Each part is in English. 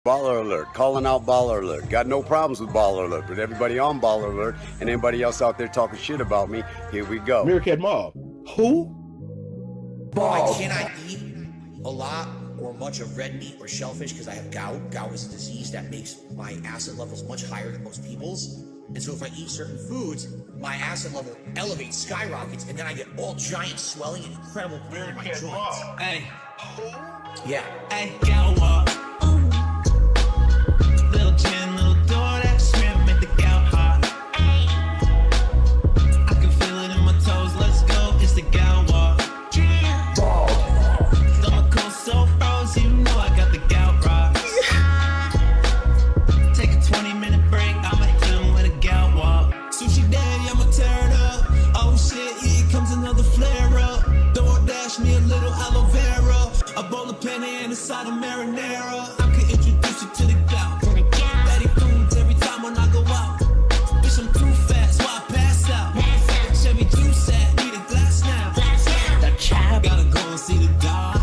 Baller alert, calling out baller alert. Got no problems with baller alert, but everybody on baller alert and anybody else out there talking shit about me, here we go. Meerkat Mob. Who? I cannot eat a lot or much of red meat or shellfish because I have gout. Gout is a disease that makes my acid levels much higher than most people's. And so if I eat certain foods, my acid level elevates, skyrockets, and then I get all giant swelling and incredible pain in my joints. Hey. Yeah. Hey, gout. Little chin, little door that shrimp make the gout hot. I can feel it in my toes, let's go, it's the gout walk. Stomach cold so frozen, you know I got the gout rocks. Take a 20-minute break, I'ma hit him with a gout walk. Sushi daddy, I'ma tear it up. Oh shit, here comes another flare up. DoorDash me a little aloe vera. A bowl of penne and a side of marinara. I can introduce you to the gout. Daddy foods every time when I go out. Bitch, I'm too fast, why I pass out? Chevy juice at, need a glass now. The child gotta go and see the doc.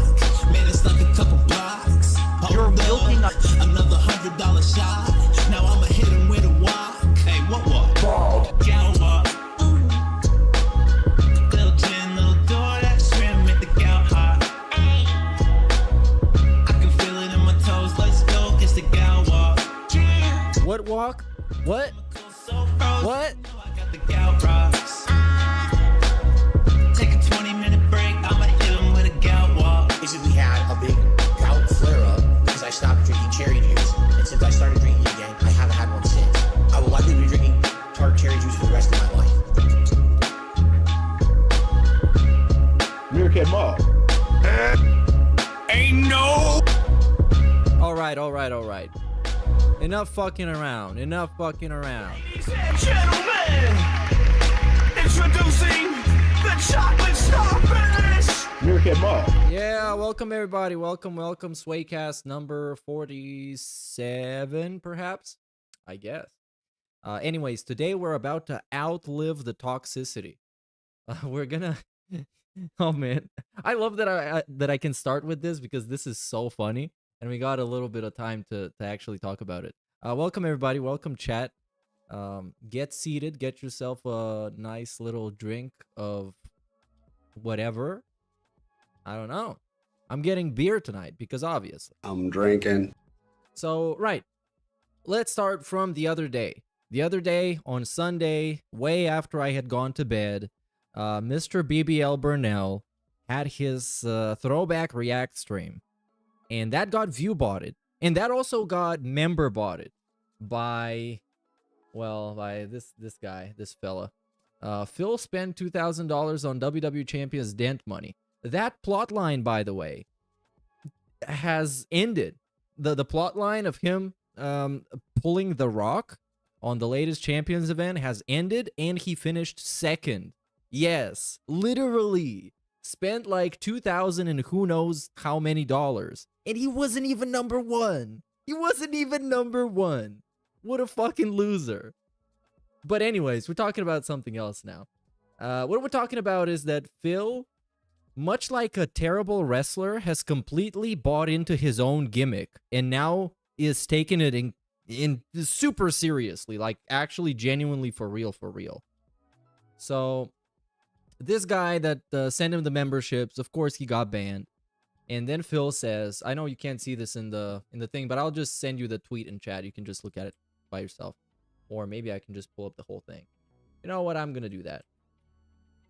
Man, it's like a couple blocks. You're milking another $100 shot. Now I'ma hit him with a walk. Hey, what walk? Bald. Gout walk. Little gin, little door, that shrimp make the gout hot. I can feel it in my toes, let's go, it's the gout walk. What walk? What? What? I got the gout rocks. Take a 20-minute break, I'ma hit him with a gout walk. Basically had a big gout flare-up because I stopped drinking cherry juice. And since I started drinking again, I haven't had one since. I will likely be drinking tart cherry juice for the rest of my life. Meerkat Mob. Ain't no... All right. Enough fucking around. Enough fucking around. Ladies and gentlemen, introducing the chocolate starfish. Meerkat Mob. Yeah, welcome everybody. Welcome. Swaycast number 47, perhaps? I guess. Anyways, today we're about to outlive the toxicity. We're gonna... Oh man, I love that I can start with this because this is so funny. And we got a little bit of time to actually talk about it. Welcome everybody. Welcome chat. Get seated. Get yourself a nice little drink of whatever. I don't know. I'm getting beer tonight because obviously. I'm drinking. So, right. Let's start from the other day. The other day on Sunday, way after I had gone to bed, Mr. BBL Burnell had his throwback react stream. And that got view botted. And that also got member botted by, well, by this guy, this fella. Phil spent $2,000 on WWE Champions Dent money. That plot line, by the way, has ended. The plot line of him pulling The Rock on the latest Champions event has ended, and he finished second. Yes, literally. Spent like $2,000 and who knows how many dollars. And he wasn't even number one. He wasn't even number one. What a fucking loser. But anyways, we're talking about something else now. What we're talking about is that Phil, much like a terrible wrestler, has completely bought into his own gimmick and now is taking it in super seriously, like actually genuinely for real. So this guy that sent him the memberships, of course he got banned. And then Phil says, I know you can't see this in the thing, but I'll just send you the tweet in chat. You can just look at it by yourself. Or maybe I can just pull up the whole thing. You know what? I'm going to do that.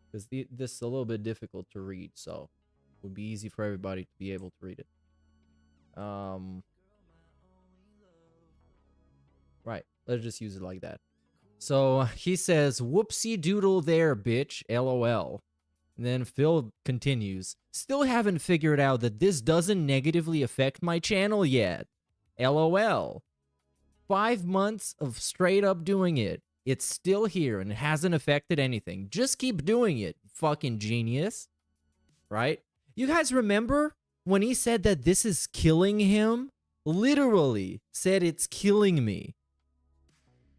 Because this is a little bit difficult to read, so it would be easy for everybody to be able to read it. Right. Let's just use it like that. So he says, whoopsie doodle there, bitch, LOL. And then Phil continues, still haven't figured out that this doesn't negatively affect my channel yet. LOL. 5 months of straight up doing it. It's still here and it hasn't affected anything. Just keep doing it, fucking genius. Right? You guys remember when he said that this is killing him? Literally said it's killing me.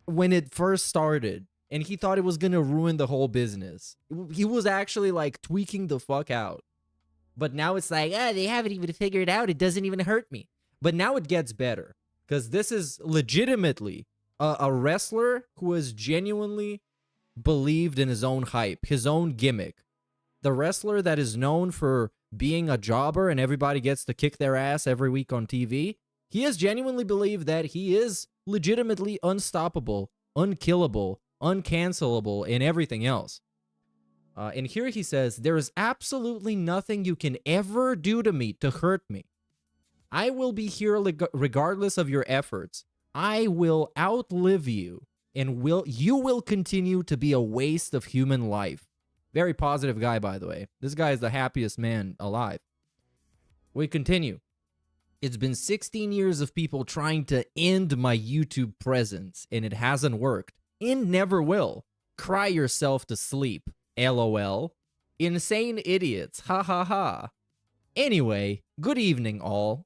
When it first started. And he thought it was going to ruin the whole business. He was actually like tweaking the fuck out. But now it's like, they haven't even figured it out. It doesn't even hurt me. But now it gets better. Because this is legitimately a wrestler who has genuinely believed in his own hype, his own gimmick. The wrestler that is known for being a jobber and everybody gets to kick their ass every week on TV, he has genuinely believed that he is legitimately unstoppable, unkillable, uncancelable, and everything else. And here he says, there is absolutely nothing you can ever do to me to hurt me. I will be here regardless of your efforts. I will outlive you, and you will continue to be a waste of human life. Very positive guy, by the way. This guy is the happiest man alive. We continue. It's been 16 years of people trying to end my YouTube presence, and it hasn't worked. And never will. Cry yourself to sleep. LOL. Insane idiots. Ha ha ha. Anyway, good evening, all.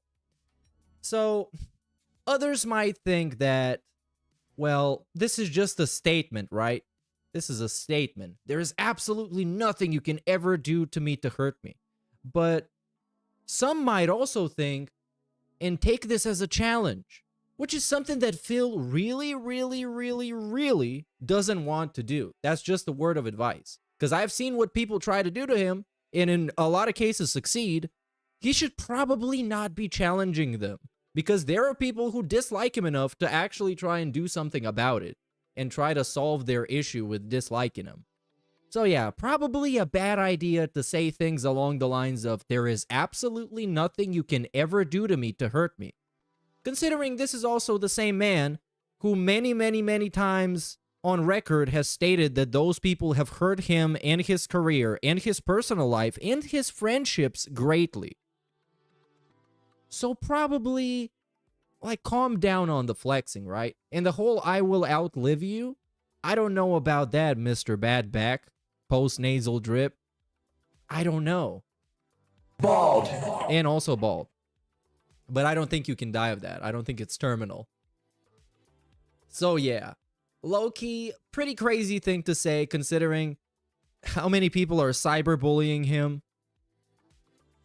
So, others might think that, well, this is just a statement, right? This is a statement. There is absolutely nothing you can ever do to me to hurt me. But some might also think and take this as a challenge, which is something that Phil really, really, really, really doesn't want to do. That's just a word of advice. Because I've seen what people try to do to him, and in a lot of cases succeed. He should probably not be challenging them, because there are people who dislike him enough to actually try and do something about it and try to solve their issue with disliking him. So yeah, probably a bad idea to say things along the lines of, there is absolutely nothing you can ever do to me to hurt me. Considering this is also the same man who many, many, many times on record has stated that those people have hurt him and his career and his personal life and his friendships greatly. So probably, like, calm down on the flexing, right? And the whole I will outlive you, I don't know about that, Mr. Badback. Post-nasal drip. I don't know. Bald. And also bald. But I don't think you can die of that. I don't think it's terminal. So yeah. Low-key, pretty crazy thing to say considering how many people are cyberbullying him.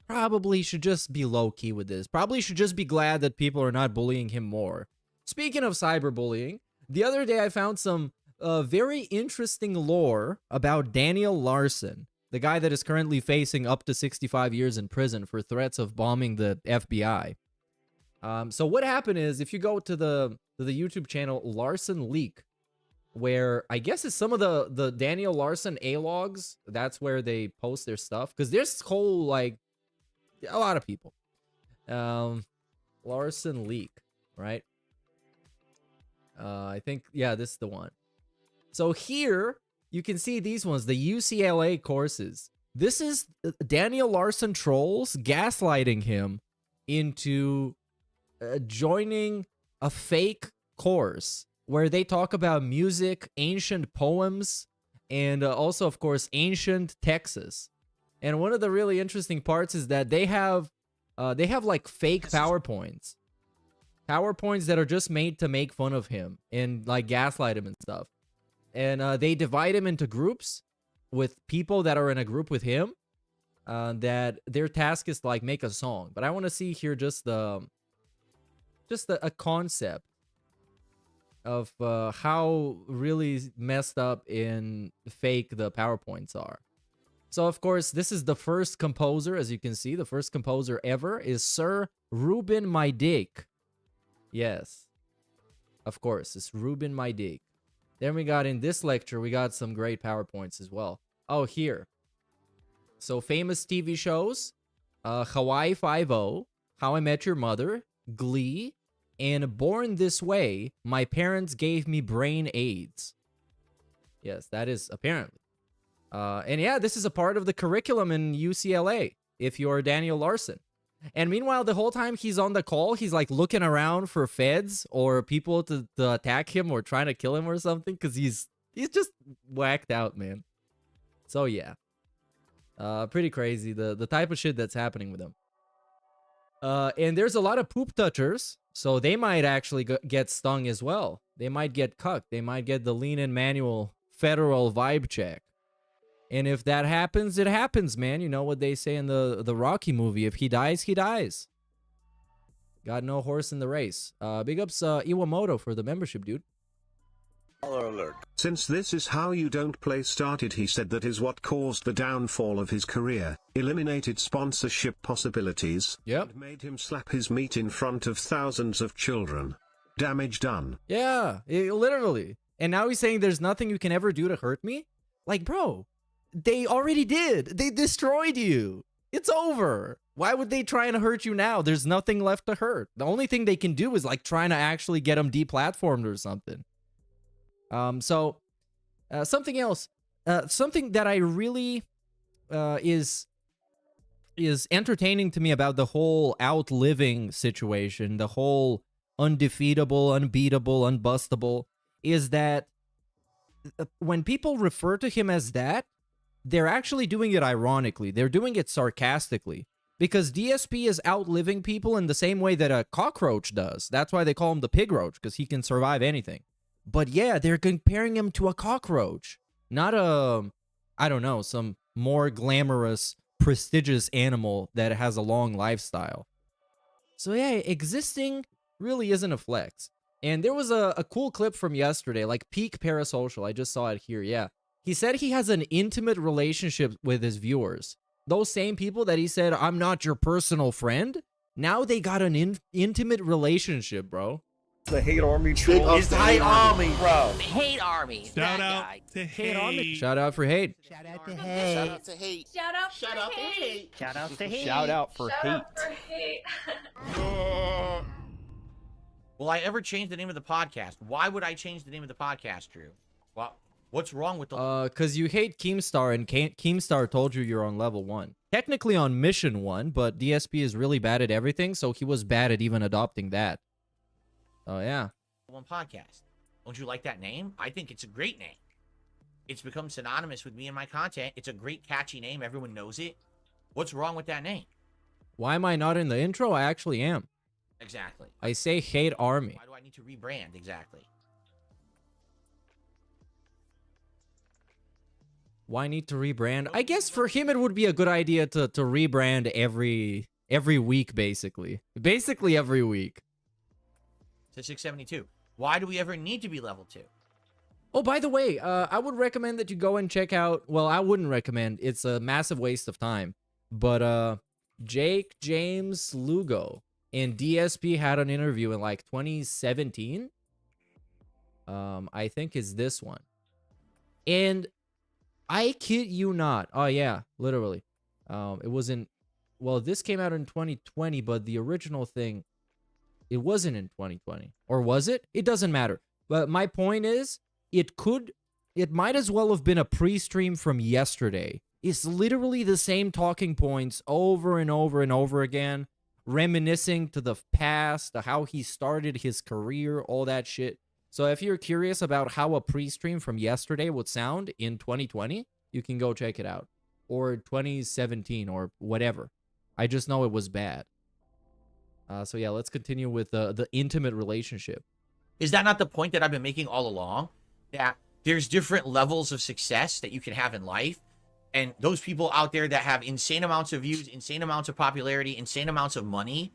Probably should just be low-key with this. Probably should just be glad that people are not bullying him more. Speaking of cyberbullying, the other day I found some very interesting lore about Daniel Larson, the guy that is currently facing up to 65 years in prison for threats of bombing the FBI. So what happened is, if you go to the YouTube channel Larson Leak, where I guess it's some of the Daniel Larson A-logs, that's where they post their stuff, because there's whole, like, a lot of people. Larson Leak, right? I think, yeah, this is the one. So here, you can see these ones, the UCLA courses. This is Daniel Larson trolls gaslighting him into joining a fake course where they talk about music, ancient poems, and also, of course, ancient Texas. And one of the really interesting parts is that they have like fake PowerPoints. PowerPoints that are just made to make fun of him and like gaslight him and stuff. And they divide him into groups with people that are in a group with him. That their task is to like make a song. But I want to see here just a concept of how really messed up and fake the PowerPoints are. So of course, this is the first composer, as you can see, the first composer ever is Sir Ruben Mydick. Yes, of course, it's Ruben Mydick. Then we got in this lecture, we got some great PowerPoints as well. Oh, here. So famous TV shows, Hawaii Five-0, How I Met Your Mother, Glee, and Born This Way, My Parents Gave Me Brain AIDS. Yes, that is apparently. And yeah, this is a part of the curriculum in UCLA, if you're Daniel Larson. And meanwhile, the whole time he's on the call, he's like looking around for feds or people to attack him or trying to kill him or something, because he's just whacked out, man. So yeah, pretty crazy, the type of shit that's happening with him. And there's a lot of poop touchers, so they might actually get stung as well. They might get cucked. They might get the lean and manual federal vibe check. And if that happens, it happens, man. You know what they say in the Rocky movie. If he dies, he dies. Got no horse in the race. Big ups Iwamoto for the membership, dude. Baller alert. Since this is how you don't play started, he said that is what caused the downfall of his career, eliminated sponsorship possibilities, Yep. and made him slap his meat in front of thousands of children. Damage done. Yeah, literally. And now he's saying there's nothing you can ever do to hurt me? Like, bro, they already did. They destroyed you. It's over. Why would they try and hurt you now? There's nothing left to hurt. The only thing they can do is like trying to actually get him deplatformed or something. Something else, something that I really is entertaining to me about the whole outliving situation, the whole undefeatable, unbeatable, unbustable, is that when people refer to him as that, they're actually doing it ironically. They're doing it sarcastically. Because DSP is outliving people in the same way that a cockroach does. That's why they call him the pig roach, because he can survive anything. But yeah, they're comparing him to a cockroach. Not I don't know, some more glamorous, prestigious animal that has a long lifestyle. So yeah, existing really isn't a flex. And there was a cool clip from yesterday, like peak parasocial. I just saw it here, yeah. He said he has an intimate relationship with his viewers. Those same people that he said, I'm not your personal friend, now they got an intimate relationship, bro. The hate army troll. It's the hate army, bro. Hate army. Shout out to hate. Shout out for hate. Shout out to hate. Shout out to hate. Shout out for hate. Shout out to hate. Shout out for hate. Will I ever change the name of the podcast? Why would I change the name of the podcast, Drew? Well, what's wrong with the... Because you hate Keemstar, and Keemstar told you you're on level 1. Technically on mission 1, but DSP is really bad at everything, so he was bad at even adopting that. Oh, yeah. One podcast. Don't you like that name? I think it's a great name. It's become synonymous with me and my content. It's a great, catchy name. Everyone knows it. What's wrong with that name? Why am I not in the intro? I actually am. Exactly. I say hate army. Why do I need to rebrand? Exactly. Why need to rebrand? I guess for him it would be a good idea to rebrand every week, basically. Basically every week. To 672. Why do we ever need to be level 2? Oh, by the way, I would recommend that you go and check out... Well, I wouldn't recommend. It's a massive waste of time. But Jake James Lugo and DSP had an interview in like 2017. I think is this one. And I kid you not. Oh, yeah, literally. It wasn't... Well, this came out in 2020, but the original thing... It wasn't in 2020. Or was it? It doesn't matter. But my point is, it might as well have been a pre-stream from yesterday. It's literally the same talking points over and over and over again, reminiscing to the past, to how he started his career, all that shit. So if you're curious about how a pre-stream from yesterday would sound in 2020, you can go check it out. Or 2017 or whatever. I just know it was bad. So yeah, let's continue with the intimate relationship. Is that not the point that I've been making all along? That there's different levels of success that you can have in life. And those people out there that have insane amounts of views, insane amounts of popularity, insane amounts of money,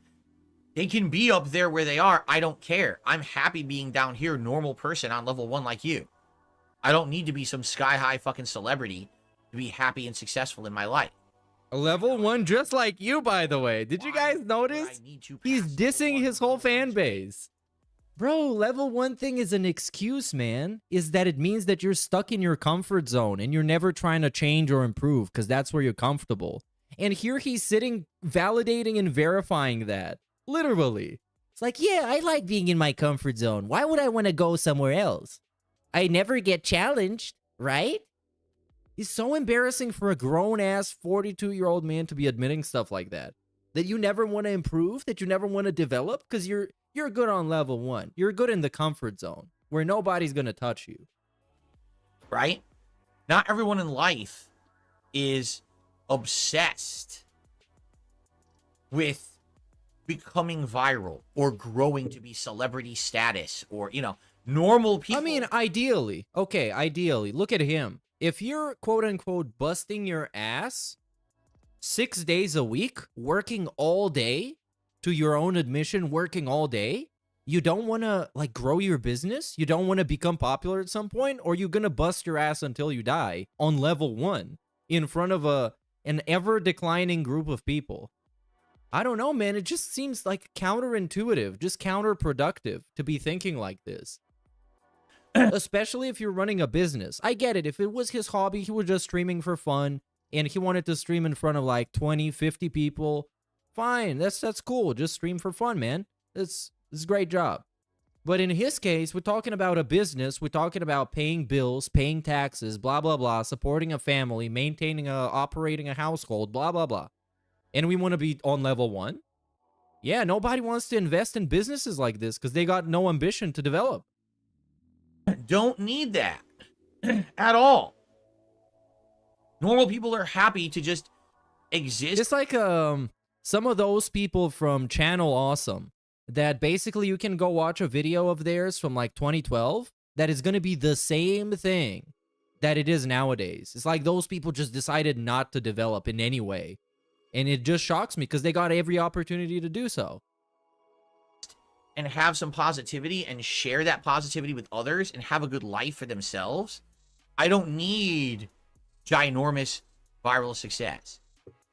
they can be up there where they are. I don't care. I'm happy being down here, normal person on level 1 like you. I don't need to be some sky-high fucking celebrity to be happy and successful in my life. A level 1 just like you, by the way. Did you guys notice? He's dissing his whole fan base. Bro, level 1 thing is an excuse, man. Is that it means that you're stuck in your comfort zone and you're never trying to change or improve because that's where you're comfortable. And here he's sitting validating and verifying that. Literally. It's like, yeah, I like being in my comfort zone. Why would I want to go somewhere else? I never get challenged, right? It's so embarrassing for a grown-ass 42-year-old man to be admitting stuff like that. That you never want to improve, that you never want to develop, because you're good on level 1. You're good in the comfort zone, where nobody's going to touch you. Right? Not everyone in life is obsessed with becoming viral or growing to be celebrity status or, you know, normal people. I mean, ideally. Okay, ideally. Look at him. If you're, quote-unquote, busting your ass 6 days a week, working all day, to your own admission working all day? You don't want to like grow your business? You don't want to become popular at some point? Or you're going to bust your ass until you die on level 1 in front of an ever declining group of people? I don't know, man. It just seems like counterintuitive, just counterproductive to be thinking like this. Especially if you're running a business. I get it. If it was his hobby, he was just streaming for fun and he wanted to stream in front of like 20, 50 people. Fine. That's cool. Just stream for fun, man. It's a great job. But in his case, we're talking about a business. We're talking about paying bills, paying taxes, blah, blah, blah, supporting a family, operating a household, blah, blah, blah. And we want to be on level 1? Yeah, nobody wants to invest in businesses like this because they got no ambition to develop. Don't need that at all. Normal people are happy to just exist. It's like some of those people from Channel Awesome that basically you can go watch a video of theirs from like 2012 that is going to be the same thing that it is nowadays. It's like those people just decided not to develop in any way. And it just shocks me because they got every opportunity to do so. And have some positivity and share that positivity with others and have a good life for themselves. I don't need ginormous viral success.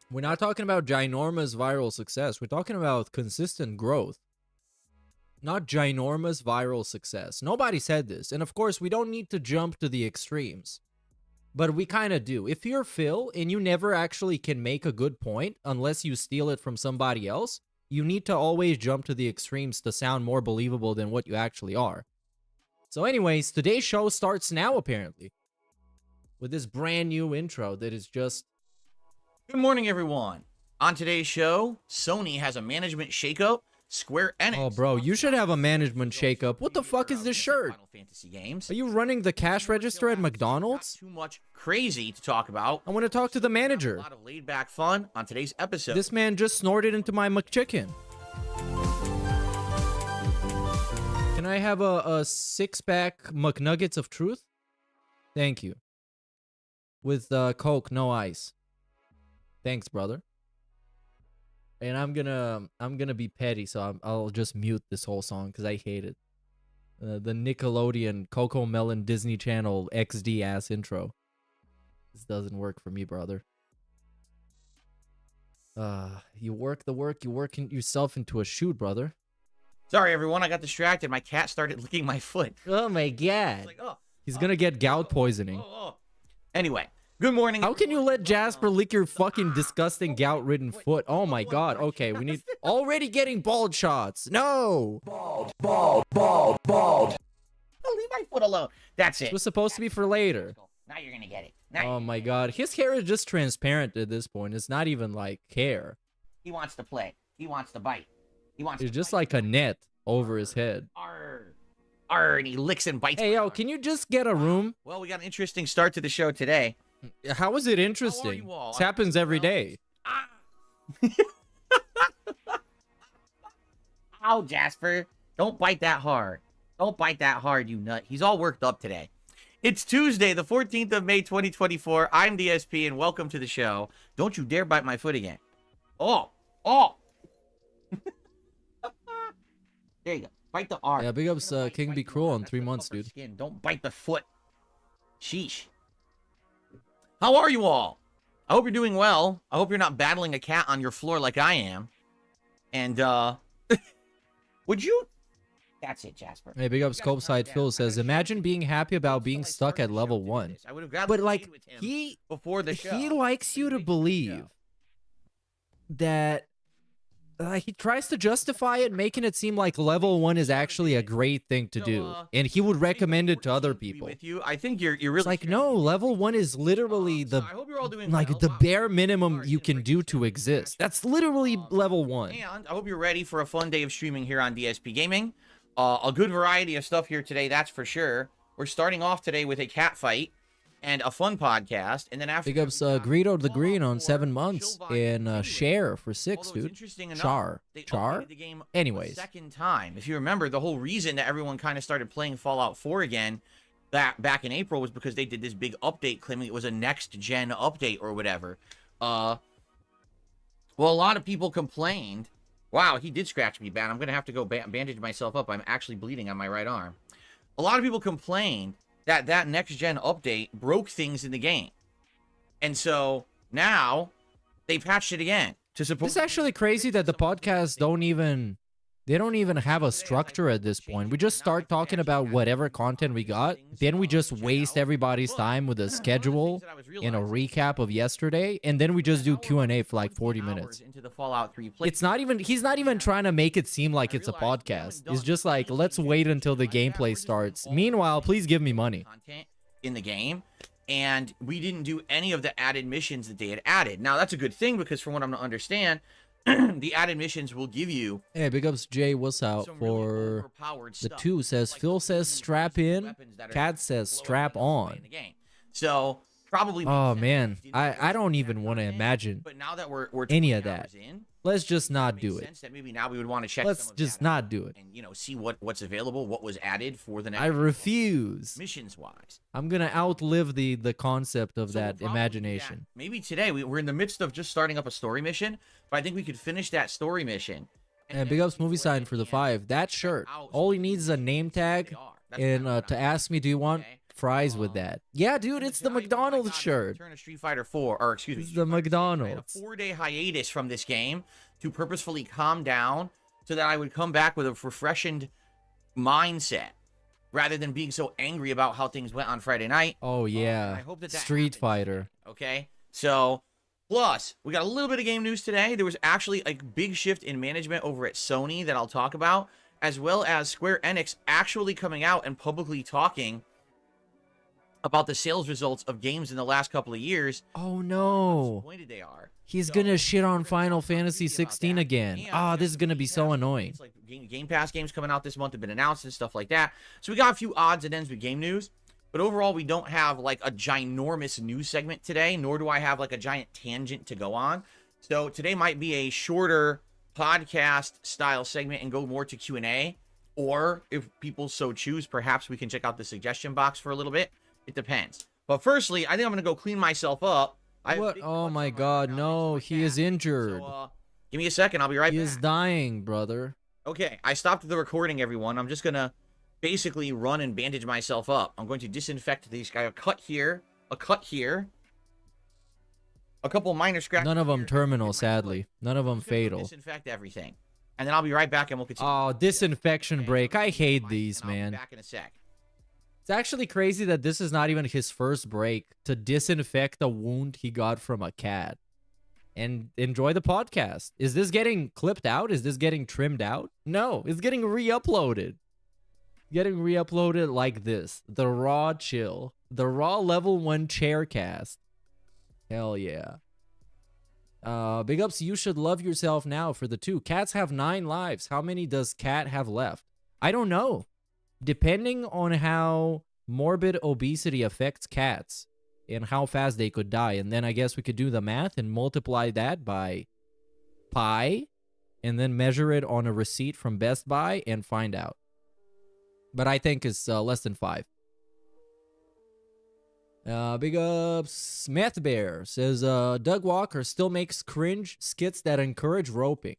We're not talking about ginormous viral success. We're talking about consistent growth. Not ginormous viral success. Nobody said this. And of course, we don't need to jump to the extremes. But we kind of do. If you're Phil and you never actually can make a good point unless you steal it from somebody else, you need to always jump to the extremes to sound more believable than what you actually are. So anyways, today's show starts now, apparently. With this brand new intro that is just... Good morning, everyone. On today's show, Sony has a management shakeup. Square Enix. Oh, bro, you should have a management shakeup. What the fuck is this shirt? Final Fantasy games. Are you running the cash register at McDonald's? Not too much crazy to talk about. I want to talk to the A manager. lot of laid back fun on today's episode. This man just snorted into my McChicken. Can I have a six-pack McNuggets of truth? Thank you. With Coke, no ice. Thanks, brother. And I'm gonna be petty, so I'll just mute this whole song because I hate it. The Nickelodeon Coco Melon Disney Channel XD ass intro. This doesn't work for me, brother. You work the work, you work yourself into a shoot, brother. Sorry, everyone, I got distracted. My cat started licking my foot. Oh my god. Like, He's gonna get gout poisoning. Anyway, good morning. How can you let Jasper lick your fucking disgusting gout-ridden foot? Oh my god. Okay, we need... Already getting bald shots. No! Bald. Oh, leave my foot alone. That's It it. was supposed to be for later. Now you're gonna get it. Oh my god. His hair is just transparent at this point. It's not even like hair. He wants to play. He wants to bite. He wants It's to just bite. like a net over his head. Arr, and he licks and bites. Hey, yo, can you just get a room? Well, we got an interesting start to the show today. How is it interesting? you all? This happens every day. Ow, Jasper. Don't bite that hard. Don't bite that hard, you nut. He's all worked up today. It's Tuesday, the 14th of May, 2024. I'm DSP, and welcome to the show. Don't you dare bite my foot again. Oh. There you go. Bite the R. Yeah, big ups King Be Cruel on 3 months, dude. Skin. Don't bite the foot. Sheesh. How are you all? I hope you're doing well. I hope you're not battling a cat on your floor like I am. And, would you... That's it, Jasper. Hey, big ups Copeside Phil says, imagine being happy about being stuck at level 1. I would have grabbed But the like, lead with him he before the show. likes you to believe that he tries to justify it, making it seem like level 1 is actually a great thing to do, and he would recommend it to other people. With you, I think you're really It's like, no, level 1 is literally I hope you're all doing like well. the bare minimum you can do to exist. That's literally level 1. And I hope you're ready for a fun day of streaming here on DSP Gaming. A good variety of stuff here today, that's for sure. We're starting off today with a cat fight and a fun podcast, and then after... Big ups Greedo the Green on 7 months, and Share for 6, dude. Char. Anyways. Second time. If you remember, the whole reason that everyone kind of started playing Fallout 4 again back in April was because they did this big update claiming it was a next-gen update or whatever. Well, a lot of people complained Wow, he did scratch me bad. I'm gonna have to go bandage myself up. I'm actually bleeding on my right arm. A lot of people complained that that next gen update broke things in the game, and so now they patched it again to support. It's actually crazy that the podcasts don't even have a structure at this point. We just start talking about whatever content we got, then we just waste everybody's time with a schedule and a recap of yesterday, and then we just do Q&A for like 40 minutes. Into the Fallout 3 It's not even, he's not even trying to make it seem like it's a podcast. It's just like, let's wait until the gameplay starts. Meanwhile, please give me money. Content in the game, and we didn't do any of the added missions that they had added. Now that's a good thing, because from what I'm to understand, the added missions will give you. Hey, big ups Jay, what's out for the 2 says Phil says strap in, Cat says strap on. So probably. Oh man, I don't even want to imagine but now that we're any of that. Let's just not do it. That maybe now we would want to check. Let's just not do it. And see what's available, what was added for the next. I refuse. Missions wise, I'm gonna outlive the concept of that imagination. Maybe today we're in the midst of just starting up a story mission, but I think we could finish that story mission. And big ups movie sign for the 5. That shirt. All he needs is a name tag and to ask me, do you want fries with that? Yeah, dude, it's the McDonald's shirt. Turn a Street Fighter 4, or excuse me, it's the McDonald's. A 4-day hiatus from this game to purposefully calm down, so that I would come back with a refreshed mindset, rather than being so angry about how things went on Friday night. Oh yeah, I hope that Street Fighter. Okay, so plus we got a little bit of game news today. There was actually a big shift in management over at Sony that I'll talk about, as well as Square Enix actually coming out and publicly talking about the sales results of games in the last couple of years. Oh no, disappointed they are. He's gonna shit on Final Fantasy 16 again. Ah, this is gonna be so annoying. Like Game Pass games coming out this month have been announced and stuff like that. So we got a few odds and ends with game news, but overall we don't have like a ginormous news segment today, nor do I have like a giant tangent to go on. So today might be a shorter podcast style segment and go more to Q&A, or if people so choose, perhaps we can check out the suggestion box for a little bit. It depends. But firstly, I think I'm going to go clean myself up. What? Oh my god, no. He is injured. So, give me a second. I'll be right back. He is dying, brother. Okay, I stopped the recording, everyone. I'm just going to basically run and bandage myself up. I'm going to disinfect these guys. A cut here. A cut here. A couple minor scratches. None of them terminal, sadly. None of them fatal. Disinfect everything. And then I'll be right back and we'll continue. Oh, disinfection break. I hate these, man. Back in a sec. It's actually crazy that this is not even his first break to disinfect a wound he got from a cat. And enjoy the podcast. Is this getting clipped out? Is this getting trimmed out? No, it's getting re-uploaded. Getting re-uploaded like this. The raw chill. The raw level 1 chair cast. Hell yeah. Big ups, you should love yourself now for the 2. Cats have 9 lives. How many does Cat have left? I don't know. Depending on how morbid obesity affects cats and how fast they could die. And then I guess we could do the math and multiply that by pi and then measure it on a receipt from Best Buy and find out. But I think it's less than 5. Big ups. Meth Bear says, Doug Walker still makes cringe skits that encourage roping.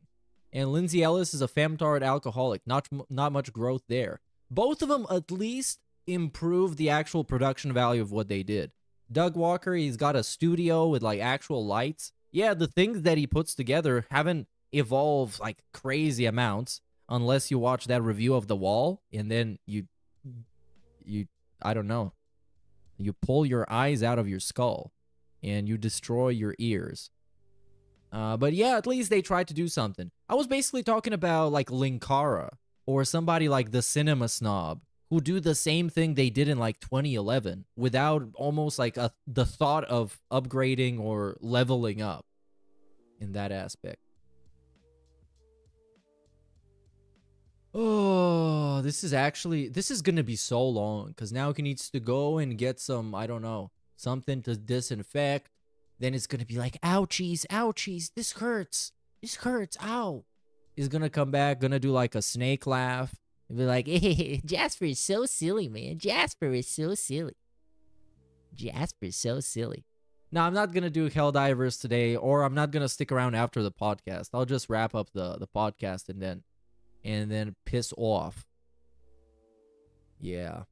And Lindsay Ellis is a femtard alcoholic. Not much growth there. Both of them at least improve the actual production value of what they did. Doug Walker, he's got a studio with like actual lights. Yeah, the things that he puts together haven't evolved like crazy amounts unless you watch that review of The Wall and then you I don't know. You pull your eyes out of your skull and you destroy your ears. But yeah, at least they tried to do something. I was basically talking about like Linkara or somebody like the Cinema Snob who do the same thing they did in like 2011 without almost like the thought of upgrading or leveling up in that aspect. Oh, this is going to be so long because now he needs to go and get some, I don't know, something to disinfect. Then it's going to be like, ouchies, ouchies, this hurts, ow. He's going to come back, going to do like a snake laugh. And be like, hey, Jasper is so silly, man. Jasper is so silly. Jasper is so silly. No, I'm not gonna do Helldivers today, or I'm not gonna stick around after the podcast. I'll just wrap up the podcast and then piss off. Yeah.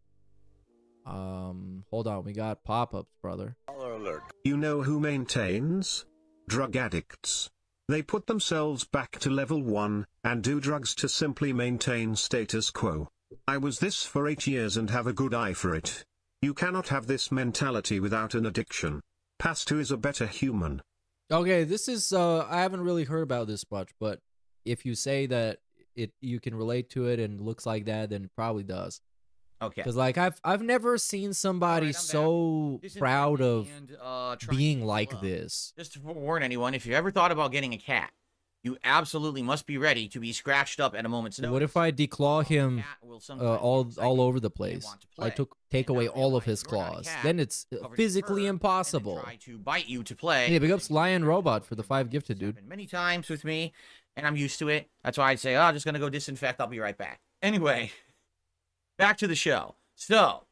Hold on, we got pop-ups, brother. Baller alert. You know who maintains? Drug addicts. They put themselves back to level 1, and do drugs to simply maintain status quo. I was this for 8 years and have a good eye for it. You cannot have this mentality without an addiction. Pastu is a better human. Okay, this is I haven't really heard about this much, but if you say that you can relate to it and looks like that, then it probably does. Okay. Because like I've never seen somebody Alright, I'm so back. proud of Trying being to like love. this. Just to warn anyone, if you ever thought about getting a cat, you absolutely must be ready to be scratched up at a moment's notice. What if I declaw him Cat will sometimes all get excited over the and place? want to I play. take And away not all of realize his you're not a claws. cat Then it's covered in physically fur, impossible. And then try to bite you to play. Yeah, big ups Lion Robot for the 5 gifted, dude. Happened many times with me, and I'm used to it. That's why I'd say, oh, I'm just gonna go disinfect. I'll be right back. Anyway, back to the show. So,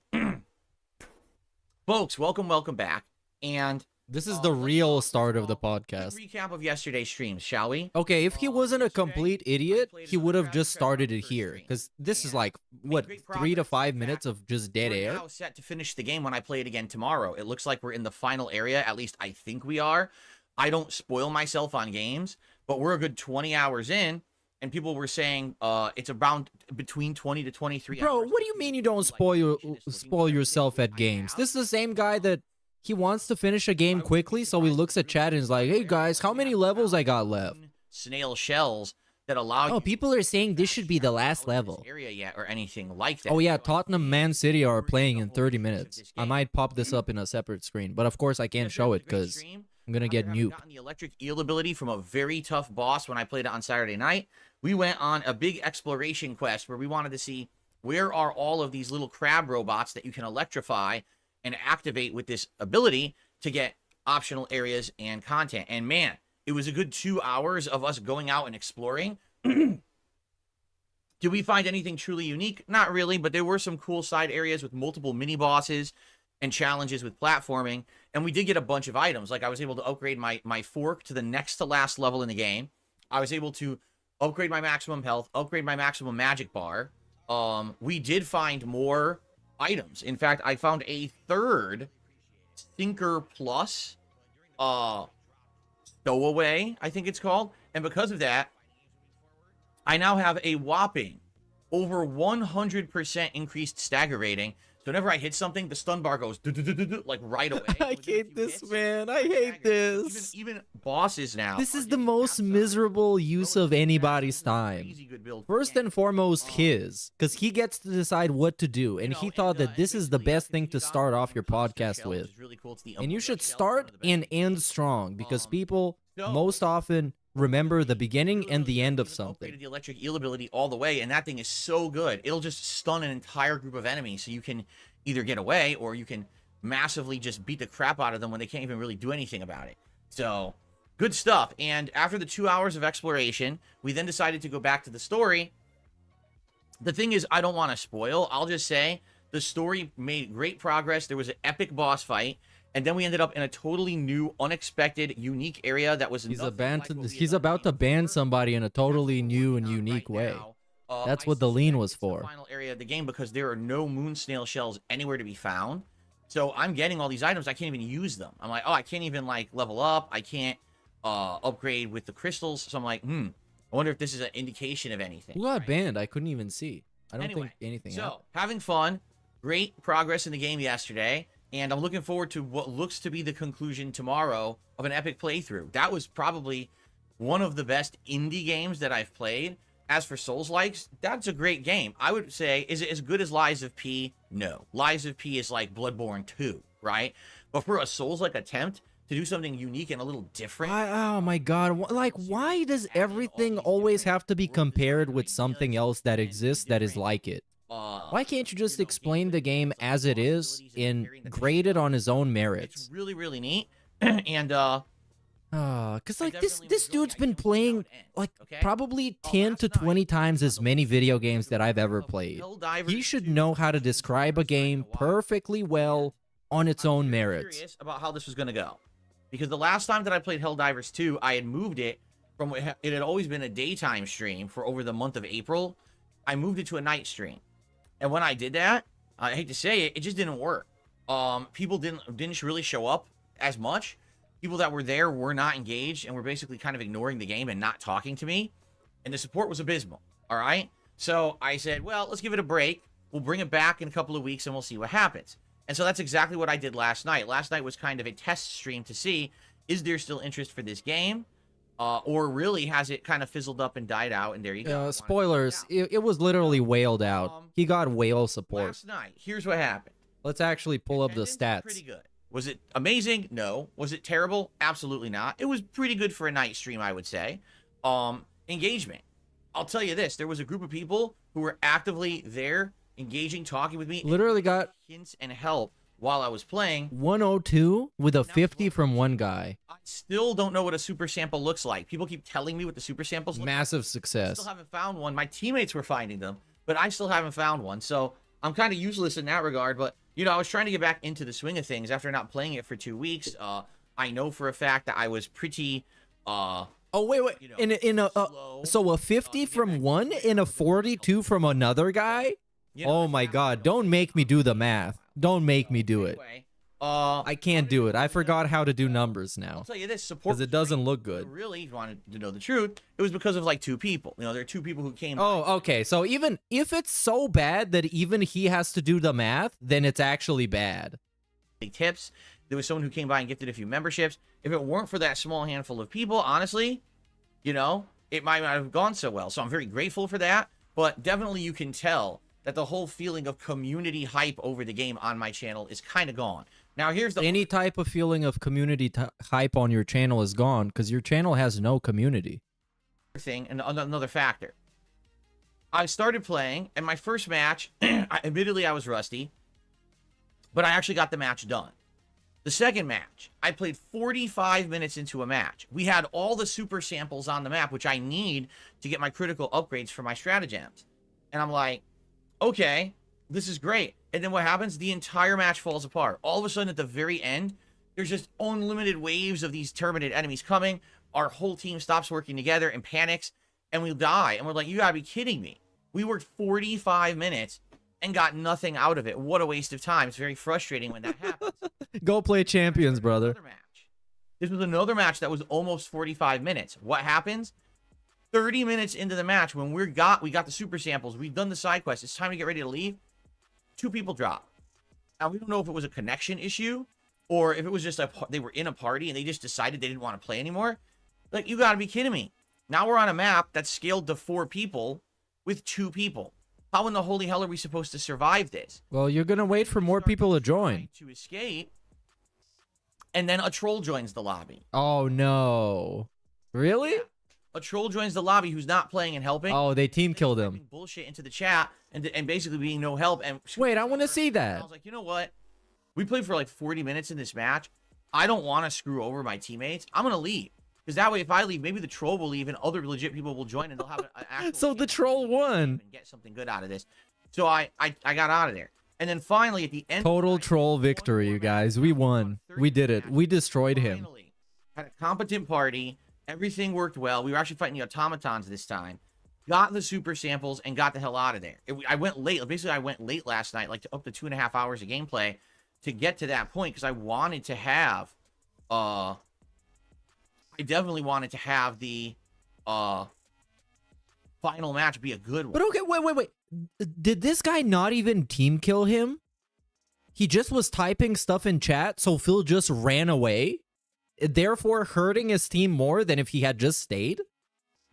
folks, welcome back. And This is the let's real talk start of the about a podcast. recap of yesterday's streams, shall we? Okay, if he wasn't a yesterday, complete I idiot, played he would have another just Travis started Trevor it first here. stream. Because this is And like, made what, great 3 to progress. 5 In minutes fact, of just dead we're air? now set to finish the game when I play it again tomorrow. It looks like we're in the final area. At least I think we are. I don't spoil myself on games, but we're a good 20 hours in, and people were saying it's around between 20 to 23 Bro, hours. what do you mean you don't spoil yourself at games? This is the same guy that he wants to finish a game quickly, so he looks at chat and is like, hey guys, how many levels I got left? Snail shells that allow Oh, you people are saying this should be the last level. area yet or anything like that. Oh yeah, So I Tottenham Man City are playing in 30 minutes. I might pop this up in a separate screen, but of course I can't show it because I'm gonna get After having nuked. gotten the electric eel ability from a very tough boss when I played it on Saturday night, we went on a big exploration quest where we wanted to see where are all of these little crab robots that you can electrify and activate with this ability to get optional areas and content. And man, it was a good 2 hours of us going out and exploring. Did we find anything truly unique? Not really, but there were some cool side areas with multiple mini bosses and challenges with platforming, and we did get a bunch of items. Like I was able to upgrade my fork to the next to last level in the game. I was able to upgrade my maximum health, upgrade my maximum magic bar. We did find more items. In fact, I found a third Thinker Plus stowaway, I think it's called, and because of that, I now have a whopping over 100% increased stagger rating. So whenever I hit something, the stun bar goes like right away. I Within a hate few this, hits, man. I it's hate staggered. this. Even bosses now. This are is the getting most capsized. miserable use of anybody's time. Crazy good build. First and foremost, his, because he gets to decide what to do, and he thought that this is the best thing to start off your podcast with. And you should start and end strong, because people most often remember the beginning and the end of something. Upgraded the electric eel ability all the way, and that thing is so good. It'll just stun an entire group of enemies, so you can either get away or you can massively just beat the crap out of them when they can't even really do anything about it. So, good stuff. And after the 2 hours of exploration, we then decided to go back to the story. The thing is, I don't want to spoil. I'll just say the story made great progress. There was an epic boss fight. And then we ended up in a totally new, unexpected, unique area that was He's nothing like what we he's had about to seen ban before. somebody in a totally new and Right unique way. now, That's I what the lean suspect was it's the for. final area of the game because there are no moon snail shells anywhere to be found. So I'm getting all these items, I can't even use them. I'm like, oh, I can't even like level up. I can't upgrade with the crystals. So I'm like, I wonder if this is an indication of anything. Who got Right. banned? I couldn't even see. I don't Anyway, think anything so happened. having fun, great progress in the game yesterday, and I'm looking forward to what looks to be the conclusion tomorrow of an epic playthrough. That was probably one of the best indie games that I've played. As for Souls-likes, that's a great game. I would say, is it as good as Lies of P? No. Lies of P is like Bloodborne 2, right? But for a Souls-like attempt to do something unique and a little different, Oh my god, like why does everything always have to be compared with something else that exists that is like it? Why can't you just explain the game as it is and grade it on his own merits? it's really, really neat. And, Cause like this definitely was dude's really been playing like okay? probably Oh, 10 last to 20 night, times as many video games that I've ever played. He should know how to describe a game perfectly well on its own merits. Curious about how this was going to go. because the last time that I played Helldivers 2, I had moved it from it had always been a daytime stream for over the month of April. I moved it to a night stream, and when I did that, I hate to say it, it just didn't work. People didn't really show up as much. People that were there were not engaged and were basically kind of ignoring the game and not talking to me, and the support was abysmal. All right, so I said, well, let's give it a break. We'll bring it back in a couple of weeks and we'll see what happens. And so that's exactly what I did last night. Last night was kind of a test stream to see, is there still interest for this game? Or really has it kind of fizzled up and died out? And there you go. Spoilers. It was literally wailed out. He got whale support. Last night, here's what happened. Let's actually pull up the stats. Pretty good. Was it amazing? No. Was it terrible? Absolutely not. It was pretty good for a night stream, I would say. Engagement. I'll tell you this. There was a group of people who were actively there, engaging, talking with me. Literally got hints and help while I was playing. 102 with a 50 from one guy. I still don't know what a super sample looks like. People keep telling me what the super samples look like. Massive I success. still haven't found one. My teammates were finding them, but I still haven't found one. So I'm kind of useless in that regard. But, you know, I was trying to get back into the swing of things after not playing it for 2 weeks. I know for a fact that I was pretty... oh, wait. You know, in a so a 50 from one and a 42 from another guy? You know, Oh my God, don't make me do the math. Don't make me do it. anyway, I can't do it. I forgot how to do numbers I'll now. tell you this, support Because it doesn't look good. Really, if you wanted to know the truth, it was because of like 2 people. You know, there are 2 people who came. Oh, okay. So even if it's so bad that even he has to do the math, then it's actually bad. Tips. There was someone who came by and gifted a few memberships. If it weren't for that small handful of people, honestly, you know, it might not have gone so well. So I'm very grateful for that. But definitely you can tell that the whole feeling of community hype over the game on my channel is kind of gone. Now, here's the... Any type of feeling of community hype on your channel is gone because your channel has no community. thing, and another factor. I started playing, and my first match, admittedly, I was rusty, but I actually got the match done. The second match, I played 45 minutes into a match. We had all the super samples on the map, which I need to get my critical upgrades for my stratagems. And I'm like, okay, this is great. And then what happens? The entire match falls apart. All of a sudden, at the very end, there's just unlimited waves of these terminated enemies coming. Our whole team stops working together and panics, and we die. And we're like, you gotta be kidding me. We worked 45 minutes and got nothing out of it. What a waste of time. It's very frustrating when that happens. Go play champions, brother. This was another match that was almost 45 minutes. What happens? 30 minutes into the match, when we got the super samples, we've done the side quest, it's time to get ready to leave. 2 people drop. Now, we don't know if it was a connection issue or if it was just they were in a party and they just decided they didn't want to play anymore. Like, you gotta be kidding me. Now we're on a map that's scaled to 4 people with 2 people. How in the holy hell are we supposed to survive this? Well, you're gonna wait for more people to join. To escape, and then a troll joins the lobby. Oh no! Really? Yeah. A troll joins the lobby who's not playing and helping. Oh, they team killed him. Bullshit into the chat and basically being no help. And wait, I want to see that. I was like, you know what? We played for like 40 minutes in this match. I don't want to screw over my teammates. I'm gonna leave. Because that way, if I leave, maybe the troll will leave and other legit people will join and they'll have an actual So the troll won. And get something good out of this. So I got out of there. And then finally, at the end... Total troll victory, you guys. We won. We did it. We destroyed him. Finally, had a competent party. Everything worked well. We were actually fighting the automatons this time. Got the super samples and got the hell out of there. I went late. Basically, I went late last night, like up to 2.5 hours of gameplay to get to that point because I wanted to have... I definitely wanted to have the final match be a good one. But okay, wait. Did this guy not even team kill him? He just was typing stuff in chat, so Phil just ran away, therefore hurting his team more than if he had just stayed?